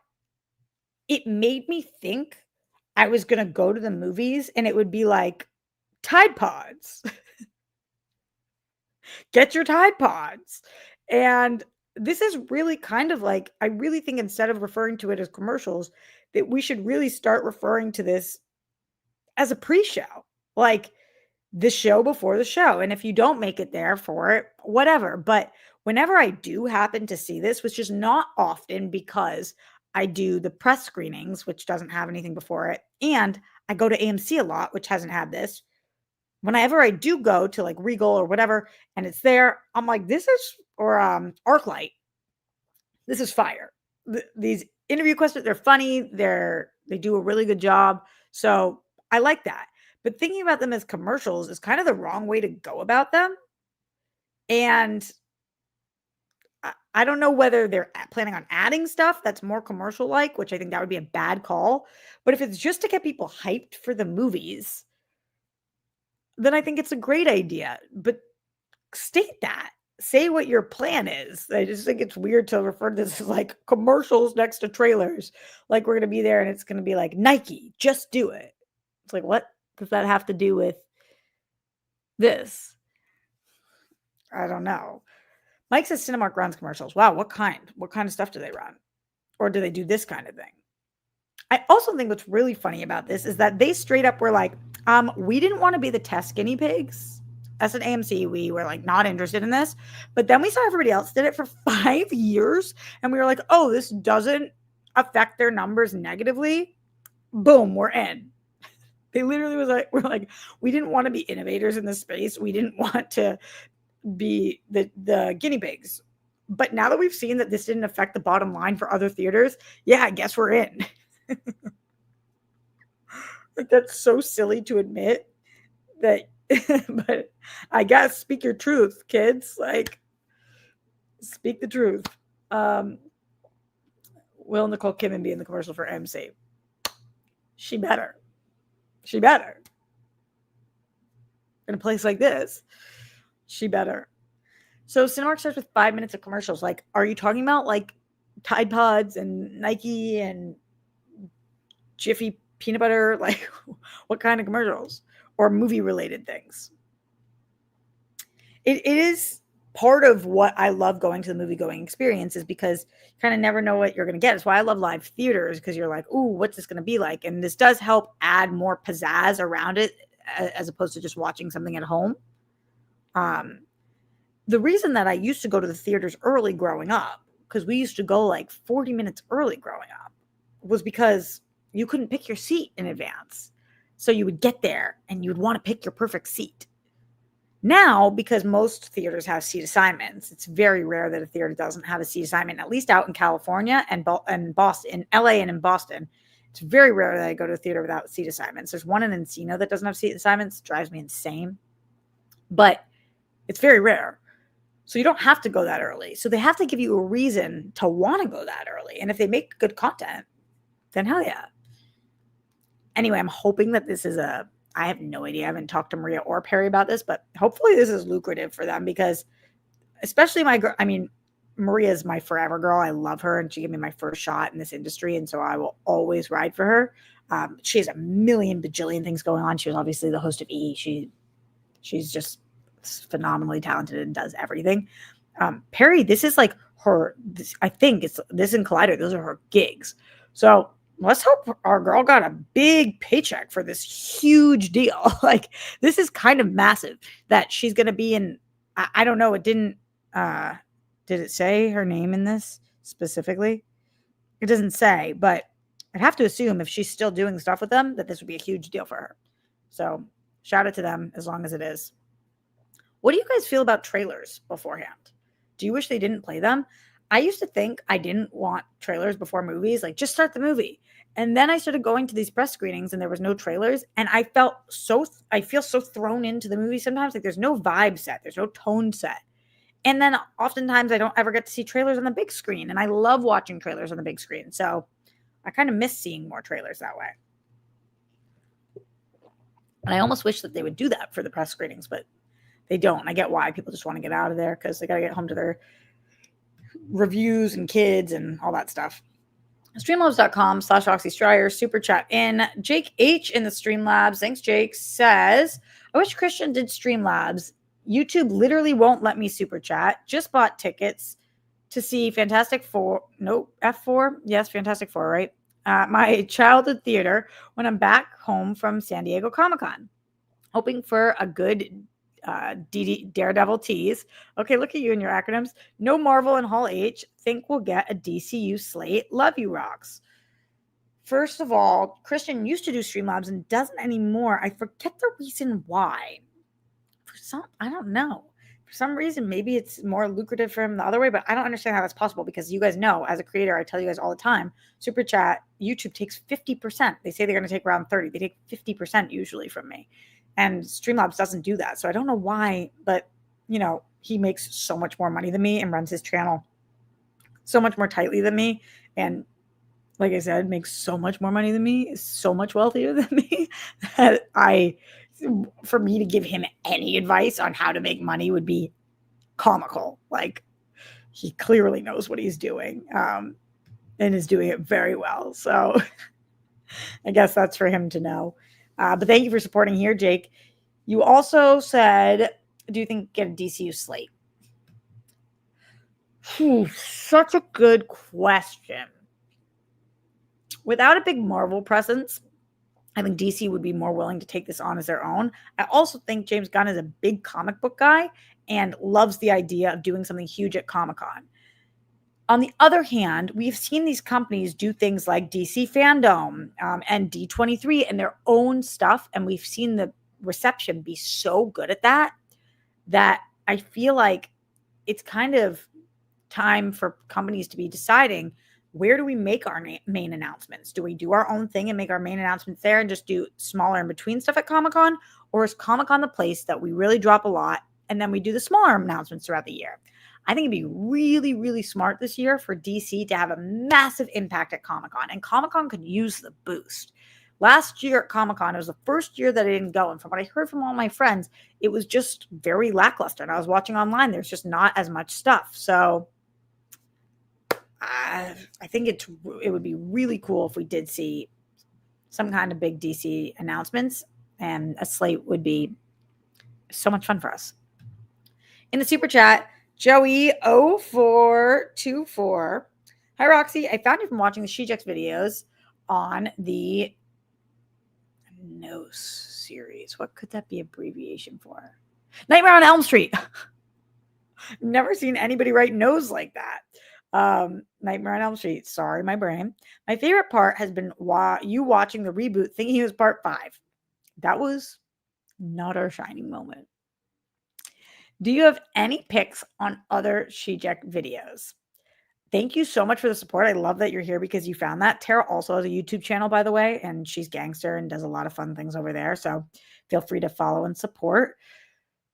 it made me think I was going to go to the movies and it would be like Tide Pods. Get your Tide Pods. And this is really kind of like, I really think instead of referring to it as commercials, that we should really start referring to this as a pre show, like the show before the show. And if you don't make it there for it, whatever. But whenever I do happen to see this, which is not often because I do the press screenings, which doesn't have anything before it, and I go to AMC a lot, which hasn't had this, whenever I do go to like Regal or whatever, and it's there, I'm like, this is or ArcLight, this is fire. These interview questions, they're funny, they do a really good job. So I like that. But thinking about them as commercials is kind of the wrong way to go about them. And I don't know whether they're planning on adding stuff that's more commercial like, which I think that would be a bad call. But if it's just to get people hyped for the movies, then I think it's a great idea. But state that. Say what your plan is. I just think it's weird to refer to this as like commercials next to trailers. Like we're going to be there and it's going to be like Nike, just do it. It's like, what does that have to do with this? I don't know. Mike says Cinemark runs commercials. Wow, what kind? What kind of stuff do they run? Or do they do this kind of thing? I also think what's really funny about this is that they straight up were like, we didn't want to be the test guinea pigs. As an AMC, we were like not interested in this. But then we saw everybody else did it for 5 years. And we were like, oh, this doesn't affect their numbers negatively. Boom, we're in. They literally we're like, we didn't want to be innovators in this space. We didn't want to be the guinea pigs. But now that we've seen that this didn't affect the bottom line for other theaters, yeah, I guess we're in. Like that's so silly to admit that, but I guess speak your truth, kids. Like, speak the truth. Will Nicole Kidman be in the commercial for MC? She better. She better. In a place like this, she better. So Cinemark starts with 5 minutes of commercials. Like, are you talking about like Tide Pods and Nike and Jiffy peanut butter? Like, what kind of commercials? Or movie related things? It is part of what I love going to the movie going experience is because you kind of never know what you're going to get. It's why I love live theaters because you're like, ooh, what's this going to be like? And this does help add more pizzazz around it as opposed to just watching something at home. The reason that I used to go to the theaters early growing up, because we used to go like 40 minutes early growing up, was because you couldn't pick your seat in advance. So you would get there and you would want to pick your perfect seat. Now, because most theaters have seat assignments, it's very rare that a theater doesn't have a seat assignment, at least out in California and Boston, in LA and in Boston. It's very rare that I go to a theater without seat assignments. There's one in Encino that doesn't have seat assignments. It drives me insane. But it's very rare. So you don't have to go that early. So they have to give you a reason to want to go that early. And if they make good content, then hell yeah. Anyway, I'm hoping that this is I have no idea. I haven't talked to Maria or Perry about this, but hopefully this is lucrative for them because especially my girl, I mean, Maria's my forever girl. I love her and she gave me my first shot in this industry. And so I will always ride for her. She has a million bajillion things going on. She was obviously the host of E! She's just phenomenally talented and does everything. Perry, this is like I think it's this and Collider. Those are her gigs. So let's hope our girl got a big paycheck for this huge deal. Like this is kind of massive that she's going to be in. I don't know. It didn't. Did it say her name in this specifically? It doesn't say, but I'd have to assume if she's still doing stuff with them, that this would be a huge deal for her. So shout out to them as long as it is. What do you guys feel about trailers beforehand? Do you wish they didn't play them? I used to think I didn't want trailers before movies, like just start the movie. And then I started going to these press screenings and there was no trailers. And I feel so thrown into the movie sometimes. Like there's no vibe set, there's no tone set. And then oftentimes I don't ever get to see trailers on the big screen. And I love watching trailers on the big screen. So I kind of miss seeing more trailers that way. And I almost wish that they would do that for the press screenings, but they don't. I get why people just want to get out of there because they got to get home to their reviews and kids and all that stuff. Streamlabs.com/Roxy Stryer, super chat in. Jake H in the Streamlabs. Thanks, Jake. Says, I wish Christian did Streamlabs. YouTube literally won't let me super chat. Just bought tickets to see Fantastic Four. Nope, F4. Yes, Fantastic Four, right? My childhood theater when I'm back home from San Diego Comic-Con. Hoping for a good Daredevil tease. Okay, look at you and your acronyms. No Marvel in Hall H. Think we'll get a DCU slate. Love you, Rocks. First of all, Christian used to do Streamlabs and doesn't anymore. I forget the reason why. I don't know. For some reason, maybe it's more lucrative for him the other way, but I don't understand how that's possible because you guys know, as a creator, I tell you guys all the time, Super Chat, YouTube takes 50%. They say they're going to take around 30. They take 50% usually from me. And Streamlabs doesn't do that. So I don't know why, but he makes so much more money than me and runs his channel so much more tightly than me. And like I said, makes so much more money than me, is so much wealthier than me that for me to give him any advice on how to make money would be comical. Like he clearly knows what he's doing and is doing it very well. So I guess that's for him to know. But thank you for supporting here, Jake. You also said, do you think get a DCU slate? Such a good question. Without a big Marvel presence, I think DC would be more willing to take this on as their own. I also think James Gunn is a big comic book guy and loves the idea of doing something huge at Comic-Con. On the other hand, we've seen these companies do things like DC Fandom and D23 and their own stuff, and we've seen the reception be so good at that I feel like it's kind of time for companies to be deciding, where do we make our main announcements? Do we do our own thing and make our main announcements there and just do smaller in between stuff at Comic-Con? Or is Comic-Con the place that we really drop a lot and then we do the smaller announcements throughout the year? I think it'd be really, really smart this year for DC to have a massive impact at Comic-Con, and Comic-Con could use the boost. Last year at Comic-Con, it was the first year that I didn't go. And from what I heard from all my friends, it was just very lackluster. And I was watching online, there's just not as much stuff. So I think it would be really cool if we did see some kind of big DC announcements, and a slate would be so much fun for us. In the super chat, Joey0424. Hi, Roxy. I found you from watching the Shejects videos on the NOS series. What could that be abbreviation for? Nightmare on Elm Street. Never seen anybody write nose like that. Nightmare on Elm Street. Sorry, my brain. My favorite part has been you watching the reboot thinking it was part 5. That was not our shining moment. Do you have any picks on other Sheject videos? Thank you so much for the support. I love that you're here because you found that. Tara also has a YouTube channel, by the way, and she's gangster and does a lot of fun things over there. So feel free to follow and support.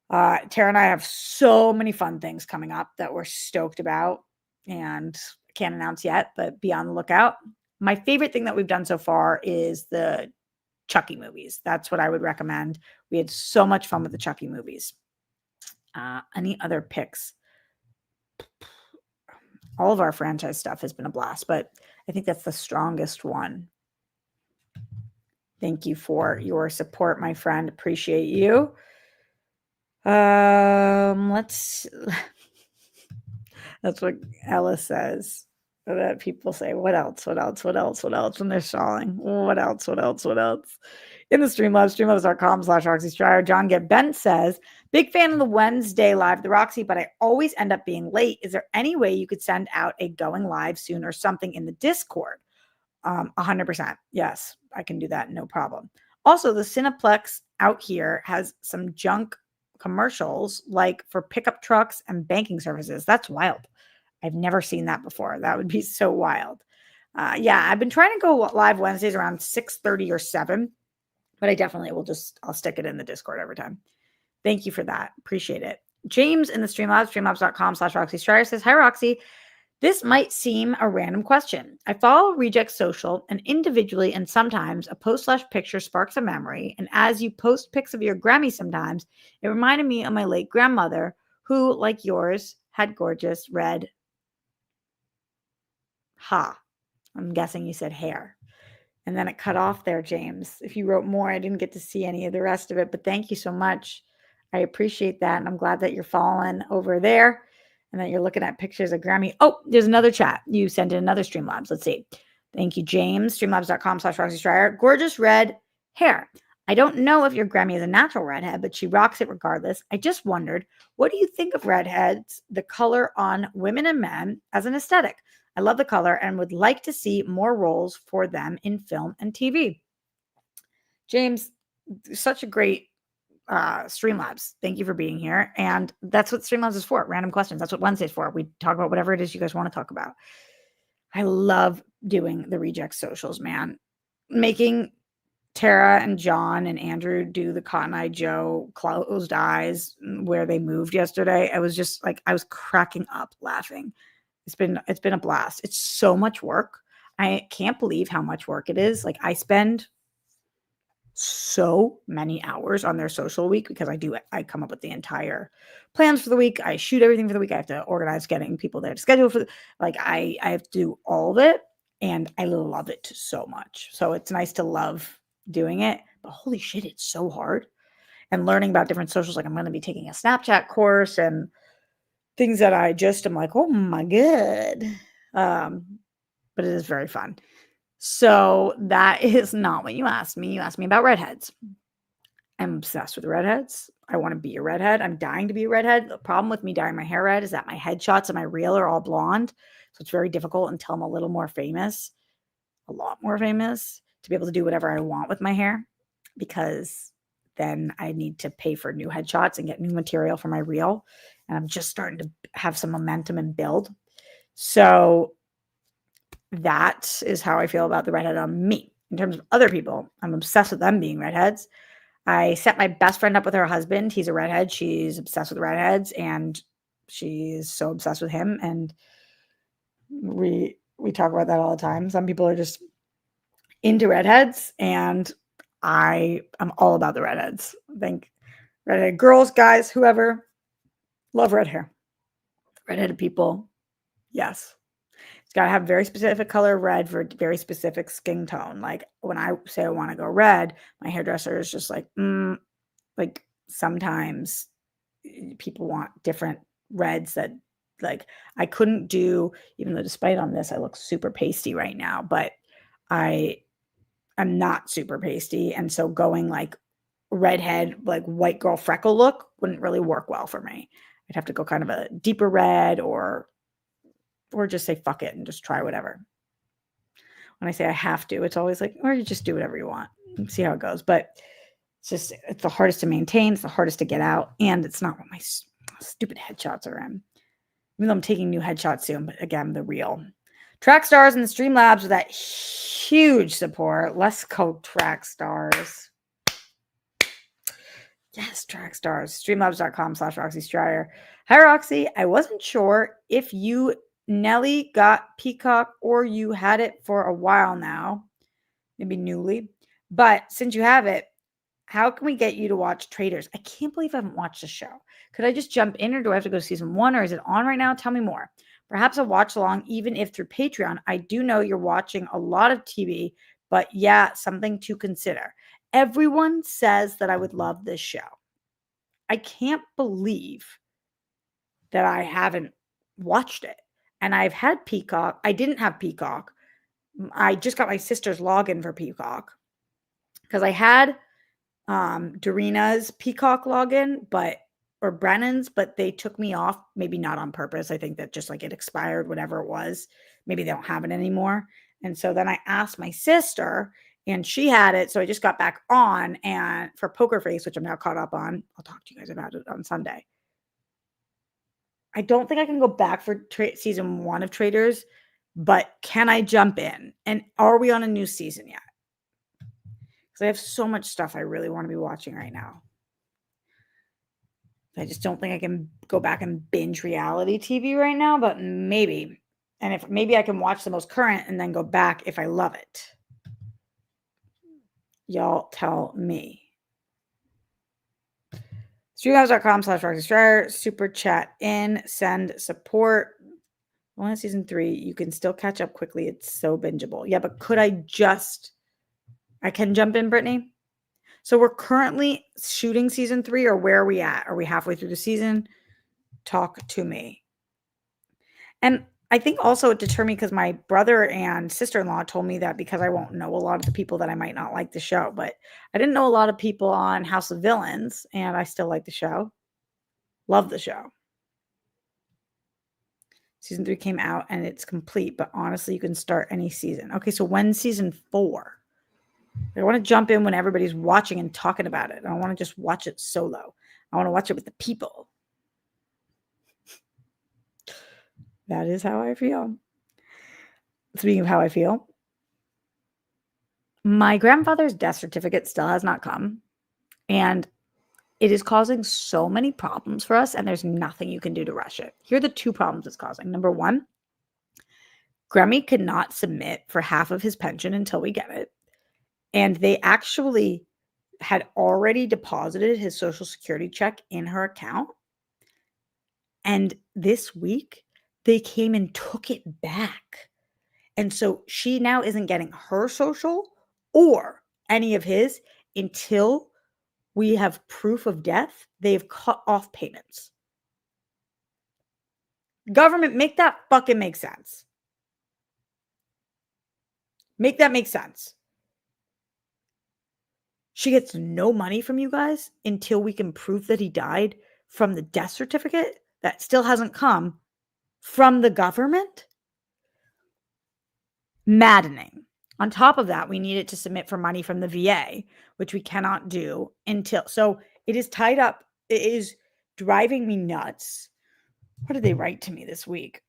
Tara and I have so many fun things coming up that we're stoked about, and can't announce yet, but be on the lookout. My favorite thing that we've done so far is the Chucky movies. That's what I would recommend. We had so much fun with the Chucky movies. Any other picks? All of our franchise stuff has been a blast, but I think that's the strongest one. Thank you for your support, my friend. Appreciate you. That's what Ella says. That people say, what else when they're stalling? What else? In the streamlabs.com/Roxy Stryer, John Get Bent says, big fan of the Wednesday live, the Roxy, but I always end up being late. Is there any way you could send out a going live soon or something in the Discord? 100%. Yes, I can do that. No problem. Also, the Cineplex out here has some junk commercials like for pickup trucks and banking services. That's wild. I've never seen that before. That would be so wild. Yeah, I've been trying to go live Wednesdays around 6:30 or 7, but I definitely will I'll stick it in the Discord every time. Thank you for that. Appreciate it. James in the Streamlabs, streamlabs.com/Roxy Strider says, Hi, Roxy. This might seem a random question. I follow Reject Social and individually and sometimes a post/picture sparks a memory. And as you post pics of your Grammy sometimes, it reminded me of my late grandmother who, like yours, had gorgeous red I'm guessing you said hair. And then it cut off there, James. If you wrote more, I didn't get to see any of the rest of it, but thank you so much. I appreciate that. And I'm glad that you're following over there and that you're looking at pictures of Grammy. Oh, there's another chat. You sent in another Streamlabs. Let's see. Thank you, James. Streamlabs.com/Roxy Strider. Gorgeous red hair. I don't know if your Grammy is a natural redhead, but she rocks it regardless. I just wondered, what do you think of redheads, the color on women and men as an aesthetic? I love the color and would like to see more roles for them in film and TV. James, such a great Streamlabs. Thank you for being here. And that's what Streamlabs is for. Random questions. That's what Wednesday's for. We talk about whatever it is you guys want to talk about. I love doing the reject socials, man. Making Tara and John and Andrew do the Cotton Eye Joe closed eyes where they moved yesterday. I was just like, I was cracking up laughing. It's been a blast. It's so much work. I can't believe how much work it is. Like I spend so many hours on their social week because I come up with the entire plans for the week. I shoot everything for the week. I have to organize getting people there to schedule for I have to do all of it and I love it so much. So it's nice to love doing it, but holy shit, it's so hard. And learning about different socials. Like I'm going to be taking a Snapchat course and things that I'm like, oh my God. But it is very fun. So that is not what you asked me. You asked me about redheads. I'm obsessed with redheads. I want to be a redhead. I'm dying to be a redhead. The problem with me dyeing my hair red is that my headshots and my reel are all blonde. So it's very difficult until I'm a little more famous, a lot more famous, to be able to do whatever I want with my hair because then I need to pay for new headshots and get new material for my reel. And I'm just starting to have some momentum and build. So that is how I feel about the redhead on me. In terms of other people, I'm obsessed with them being redheads. I set my best friend up with her husband. He's a redhead. She's obsessed with redheads, and she's so obsessed with him. And we talk about that all the time. Some people are just into redheads, and I'm all about the redheads. I think redheaded girls, guys, whoever, love red hair. Redheaded people, yes. It's got to have very specific color red for very specific skin tone. Like when I say I want to go red, my hairdresser is just like, like sometimes people want different reds that like I couldn't do, even though despite on this, I look super pasty right now, but I'm not super pasty. And so going like redhead, like white girl freckle look wouldn't really work well for me. I'd have to go kind of a deeper red or just say fuck it and just try whatever. When I say I have to, it's always like, or you just do whatever you want and see how it goes. But it's the hardest to maintain. It's the hardest to get out. And it's not what my stupid headshots are in. Even though I'm taking new headshots soon, but again, the real. Track stars and the Streamlabs with that huge support. Let's go track stars. Yes, track stars. Streamlabs.com/Roxy Strider. Hi, Roxy. I wasn't sure if you Nelly got Peacock or you had it for a while now, maybe newly. But since you have it, how can we get you to watch Traders? I can't believe I haven't watched the show. Could I just jump in or do I have to go to season 1 or is it on right now? Tell me more. Perhaps a watch along, even if through Patreon. I do know you're watching a lot of TV, but yeah, something to consider. Everyone says that I would love this show. I can't believe that I haven't watched it. And I've had Peacock. I didn't have Peacock. I just got my sister's login for Peacock because I had Dorina's Peacock login, or Brennan's, but they took me off, maybe not on purpose. I think that just like it expired, whatever it was. Maybe they don't have it anymore. And so then I asked my sister and she had it. So I just got back on and for Poker Face, which I'm now caught up on. I'll talk to you guys about it on Sunday. I don't think I can go back for season 1 of Traitors, but can I jump in? And are we on a new season yet? Because I have so much stuff I really want to be watching right now. I just don't think I can go back and binge reality TV right now, but maybe. And if maybe I can watch the most current and then go back if I love it. Y'all tell me. Streamhouse.com/RoxyStryer, super chat in, send support. Only season 3, you can still catch up quickly. It's so bingeable. Yeah, but could I can jump in, Brittany? So we're currently shooting season 3, or where are we at? Are we halfway through the season? Talk to me. And I think also it deterred me because my brother and sister-in-law told me that because I won't know a lot of the people that I might not like the show, but I didn't know a lot of people on House of Villains, and I still like the show. Love the show. Season 3 came out and it's complete, but honestly, you can start any season. Okay, so when's season 4? I want to jump in when everybody's watching and talking about it. I don't want to just watch it solo. I want to watch it with the people. That is how I feel. Speaking of how I feel, my grandfather's death certificate still has not come, and it is causing so many problems for us, and there's nothing you can do to rush it. Here are the 2 problems it's causing. Number 1, Grammy could not submit for half of his pension until we get it. And they actually had already deposited his Social Security check in her account. And this week, they came and took it back. And so she now isn't getting her social or any of his until we have proof of death. They've cut off payments. Government, make that fucking make sense. Make that make sense. She gets no money from you guys until we can prove that he died from the death certificate that still hasn't come from the government? Maddening. On top of that, we needed to submit for money from the VA, which we cannot do until. So it is tied up. It is driving me nuts. What did they write to me this week?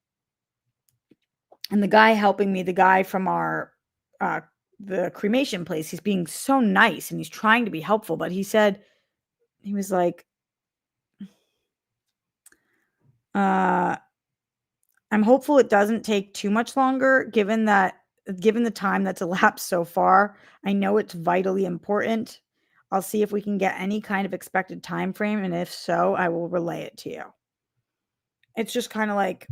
And the guy helping me, the guy from our the cremation place, he's being so nice and he's trying to be helpful, but he said, he was like, I'm hopeful it doesn't take too much longer, given the time that's elapsed so far. I know it's vitally important. I'll see if we can get any kind of expected time frame, and if so, I will relay it to you. It's just kind of like,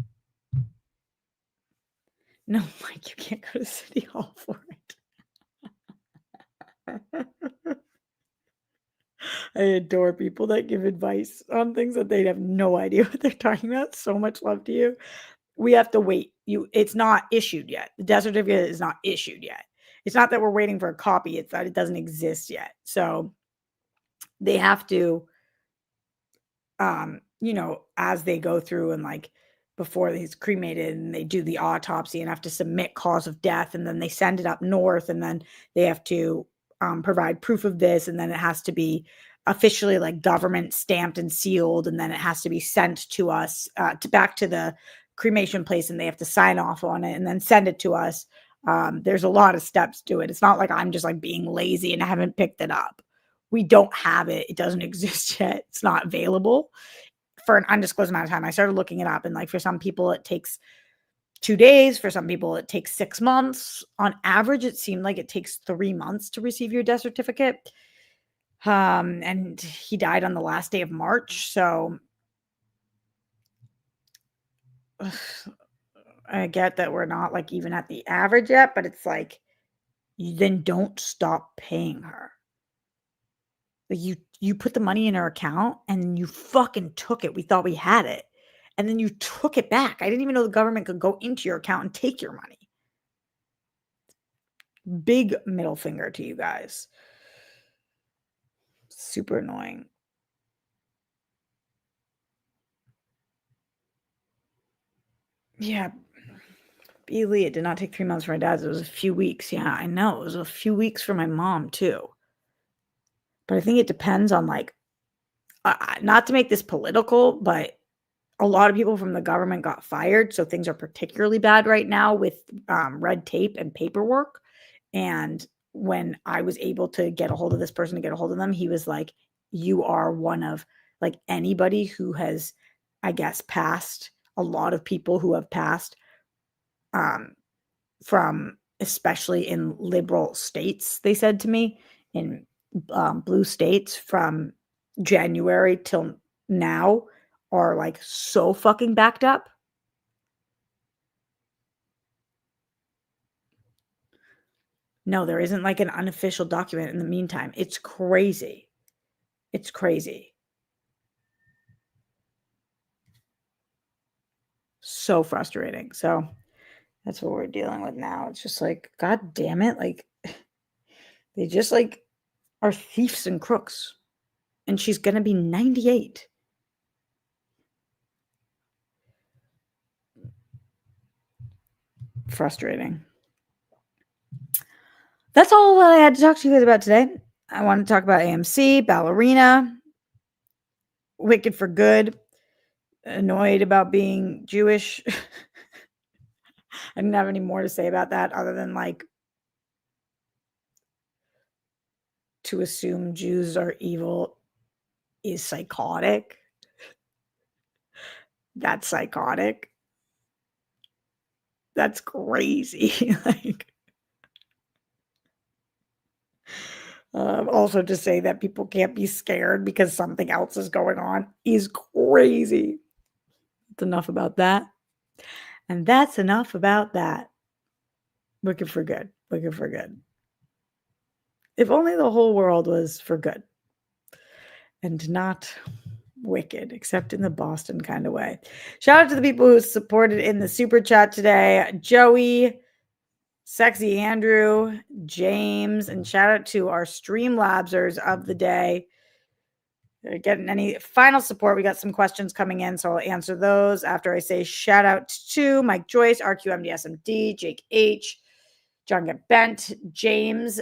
no, Mike, you can't go to City Hall for it. I adore people that give advice on things that they have no idea what they're talking about. So much love to you. We have to wait. It's not issued yet. The death certificate is not issued yet. It's not that we're waiting for a copy. It's that it doesn't exist yet. So they have to, as they go through and like before he's cremated and they do the autopsy and have to submit cause of death, and then they send it up north, and then they have to provide proof of this, and then it has to be officially like government stamped and sealed, and then it has to be sent to us back to the cremation place, and they have to sign off on it and then send it to us. There's a lot of steps to it. It's not like I'm just like being lazy and I haven't picked it up. We don't have it. It doesn't exist yet. It's not available for an undisclosed amount of time. I started looking it up, and like for some people it takes 2 days. For some people it takes 6 months. On average, it seemed like it takes 3 months to receive your death certificate. And he died on the last day of March. So I get that we're not like even at the average yet, but it's like, then don't stop paying her. Like you put the money in her account and you fucking took it. We thought we had it. And then you took it back. I didn't even know the government could go into your account and take your money. Big middle finger to you guys. Super annoying. Yeah. Lee, it did not take 3 months for my dad's. It was a few weeks. Yeah, I know. It was a few weeks for my mom too. But I think it depends on like, not to make this political, but a lot of people from the government got fired, so things are particularly bad right now with red tape and paperwork. And when I was able to get a hold of this person to get a hold of them, he was like, "You are one of like anybody who has, I guess, passed. A lot of people who have passed um, from, especially in liberal states," they said to me, in blue states from January till now are like so fucking backed up. No, there isn't like an unofficial document in the meantime. It's crazy. It's crazy. So frustrating. So that's what we're dealing with now. It's just like, God damn it. Like, they just like are thieves and crooks. And she's going to be 98. Frustrating. That's all that I had to talk to you guys about today. I want to talk about AMC, Ballerina, Wicked for Good, annoyed about being Jewish. I didn't have any more to say about that other than like to assume Jews are evil is psychotic. That's psychotic. That's crazy. Like, also to say that people can't be scared because something else is going on is crazy. That's enough about that. And that's enough about that. Wicked for Good. Wicked for Good. If only the whole world was for good and not wicked, except in the Boston kind of way. Shout out to the people who supported in the super chat today. Joey, Sexy Andrew, James, and shout out to our Streamlabsers of the day. Getting any final support? We got some questions coming in, so I'll answer those after I say shout out to Mike Joyce, RQMDSMD, Jake H, John Get Bent, James,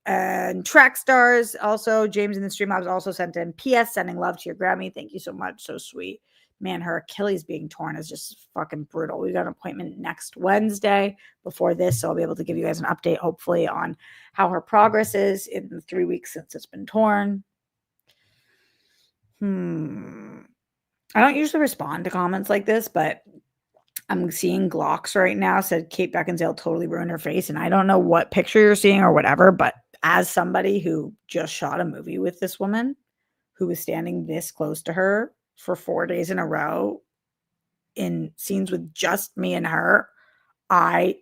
and Track Stars. Also, James in the Streamlabs also sent in PS, sending love to your Grammy. Thank you so much. So sweet. Man, her Achilles being torn is just fucking brutal. We got an appointment next Wednesday before this, so I'll be able to give you guys an update, hopefully, on how her progress is in the 3 weeks since it's been torn. I don't usually respond to comments like this, but I'm seeing Glocks right now said Kate Beckinsale totally ruined her face. And I don't know what picture you're seeing or whatever, but as somebody who just shot a movie with this woman who was standing this close to her for 4 days in a row in scenes with just me and her, I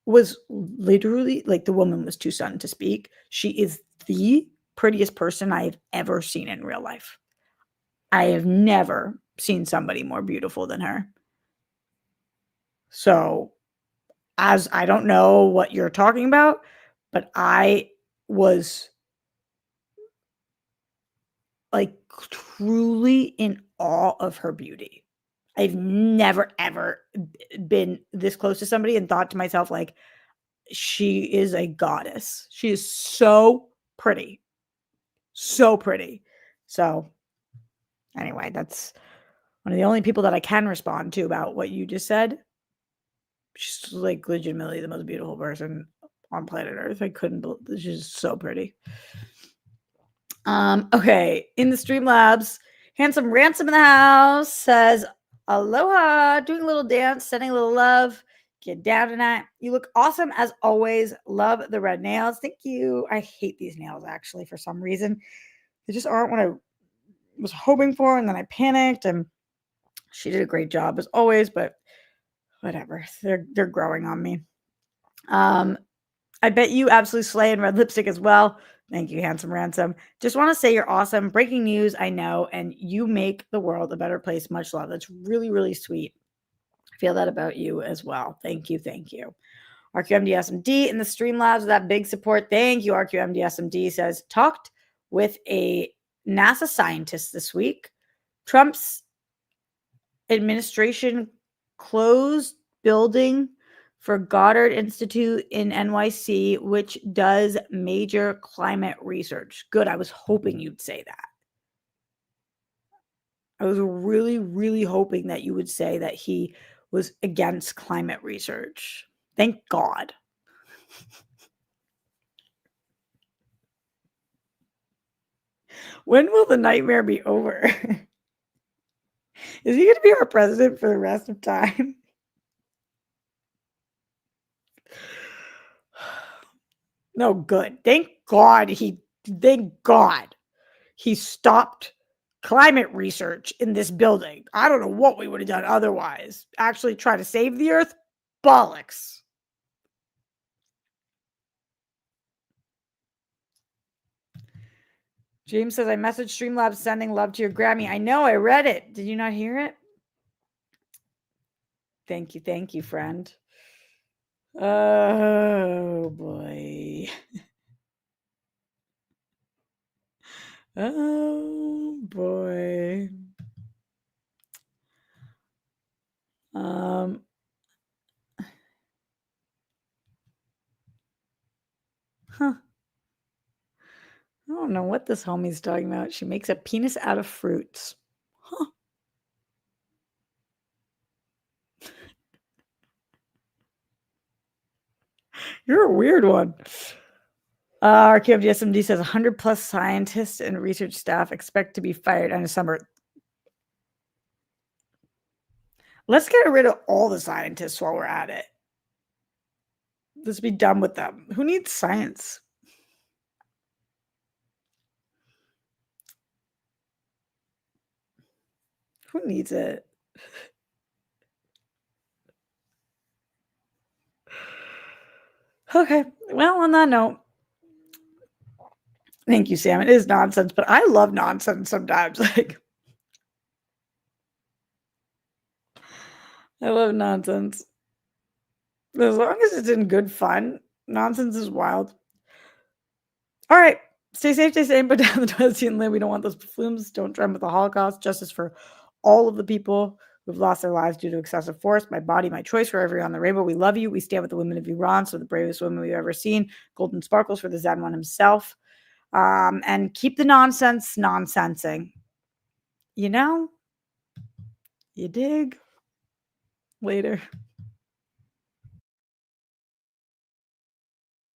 was literally like, the woman was too stunned to speak. She is the prettiest person I've ever seen in real life. I have never seen somebody more beautiful than her. So, as I don't know what you're talking about, but I was like truly in awe of her beauty. I've never ever been this close to somebody and thought to myself, like, she is a goddess. She is so pretty. So pretty. So, anyway, that's one of the only people that I can respond to about what you just said. She's like legitimately the most beautiful person on planet Earth. I couldn't believe she's so pretty. Okay, in the Streamlabs, Handsome Ransom in the house says, Aloha, doing a little dance, sending a little love. Get down tonight. You look awesome as always. Love the red nails. Thank you. I hate these nails actually for some reason. They just aren't what I was hoping for, and then I panicked, and she did a great job as always, but whatever. They're growing on me. I bet you absolutely slay in red lipstick as well. Thank you, Handsome Ransom. Just want to say you're awesome. Breaking news, I know, and you make the world a better place. Much love. That's really, really sweet. I feel that about you as well. Thank you. Thank you. RQMDSMD in the Streamlabs, that big support. Thank you, RQMDSMD says, talked with a NASA scientist this week. Trump's administration closed building for Goddard Institute in NYC, which does major climate research. Good. I was hoping you'd say that. I was really, really hoping that you would say that he was against climate research. Thank God. When will the nightmare be over? Is he going to be our president for the rest of time? No, good. Thank God he stopped climate research in this building. I don't know what we would have done otherwise. Actually try to save the earth? Bollocks. James says, I messaged Streamlabs sending love to your Grammy. I know, I read it. Did you not hear it? Thank you, friend. Oh, boy. Oh, boy. Huh. I don't know what this homie's talking about. She makes a penis out of fruits. Huh. You're a weird one. RKFDSMD says 100 plus scientists and research staff expect to be fired in the summer. Let's get rid of all the scientists while we're at it. Let's be done with them. Who needs science? Who needs it? Okay. Well, on that note, thank you, Sam. It is nonsense, but I love nonsense sometimes. Like, I love nonsense. As long as it's in good fun, nonsense is wild. All right. Stay safe, stay sane, put down the toilet seat and live. We don't want those flumes. Don't dream with the Holocaust. Justice for all of the people who've lost their lives due to excessive force. My body, my choice for everyone on the rainbow. We love you. We stand with the women of Iran, so the bravest women we've ever seen. Golden sparkles for the Zen one himself. And keep the nonsense nonsensing. You know? You dig? Later.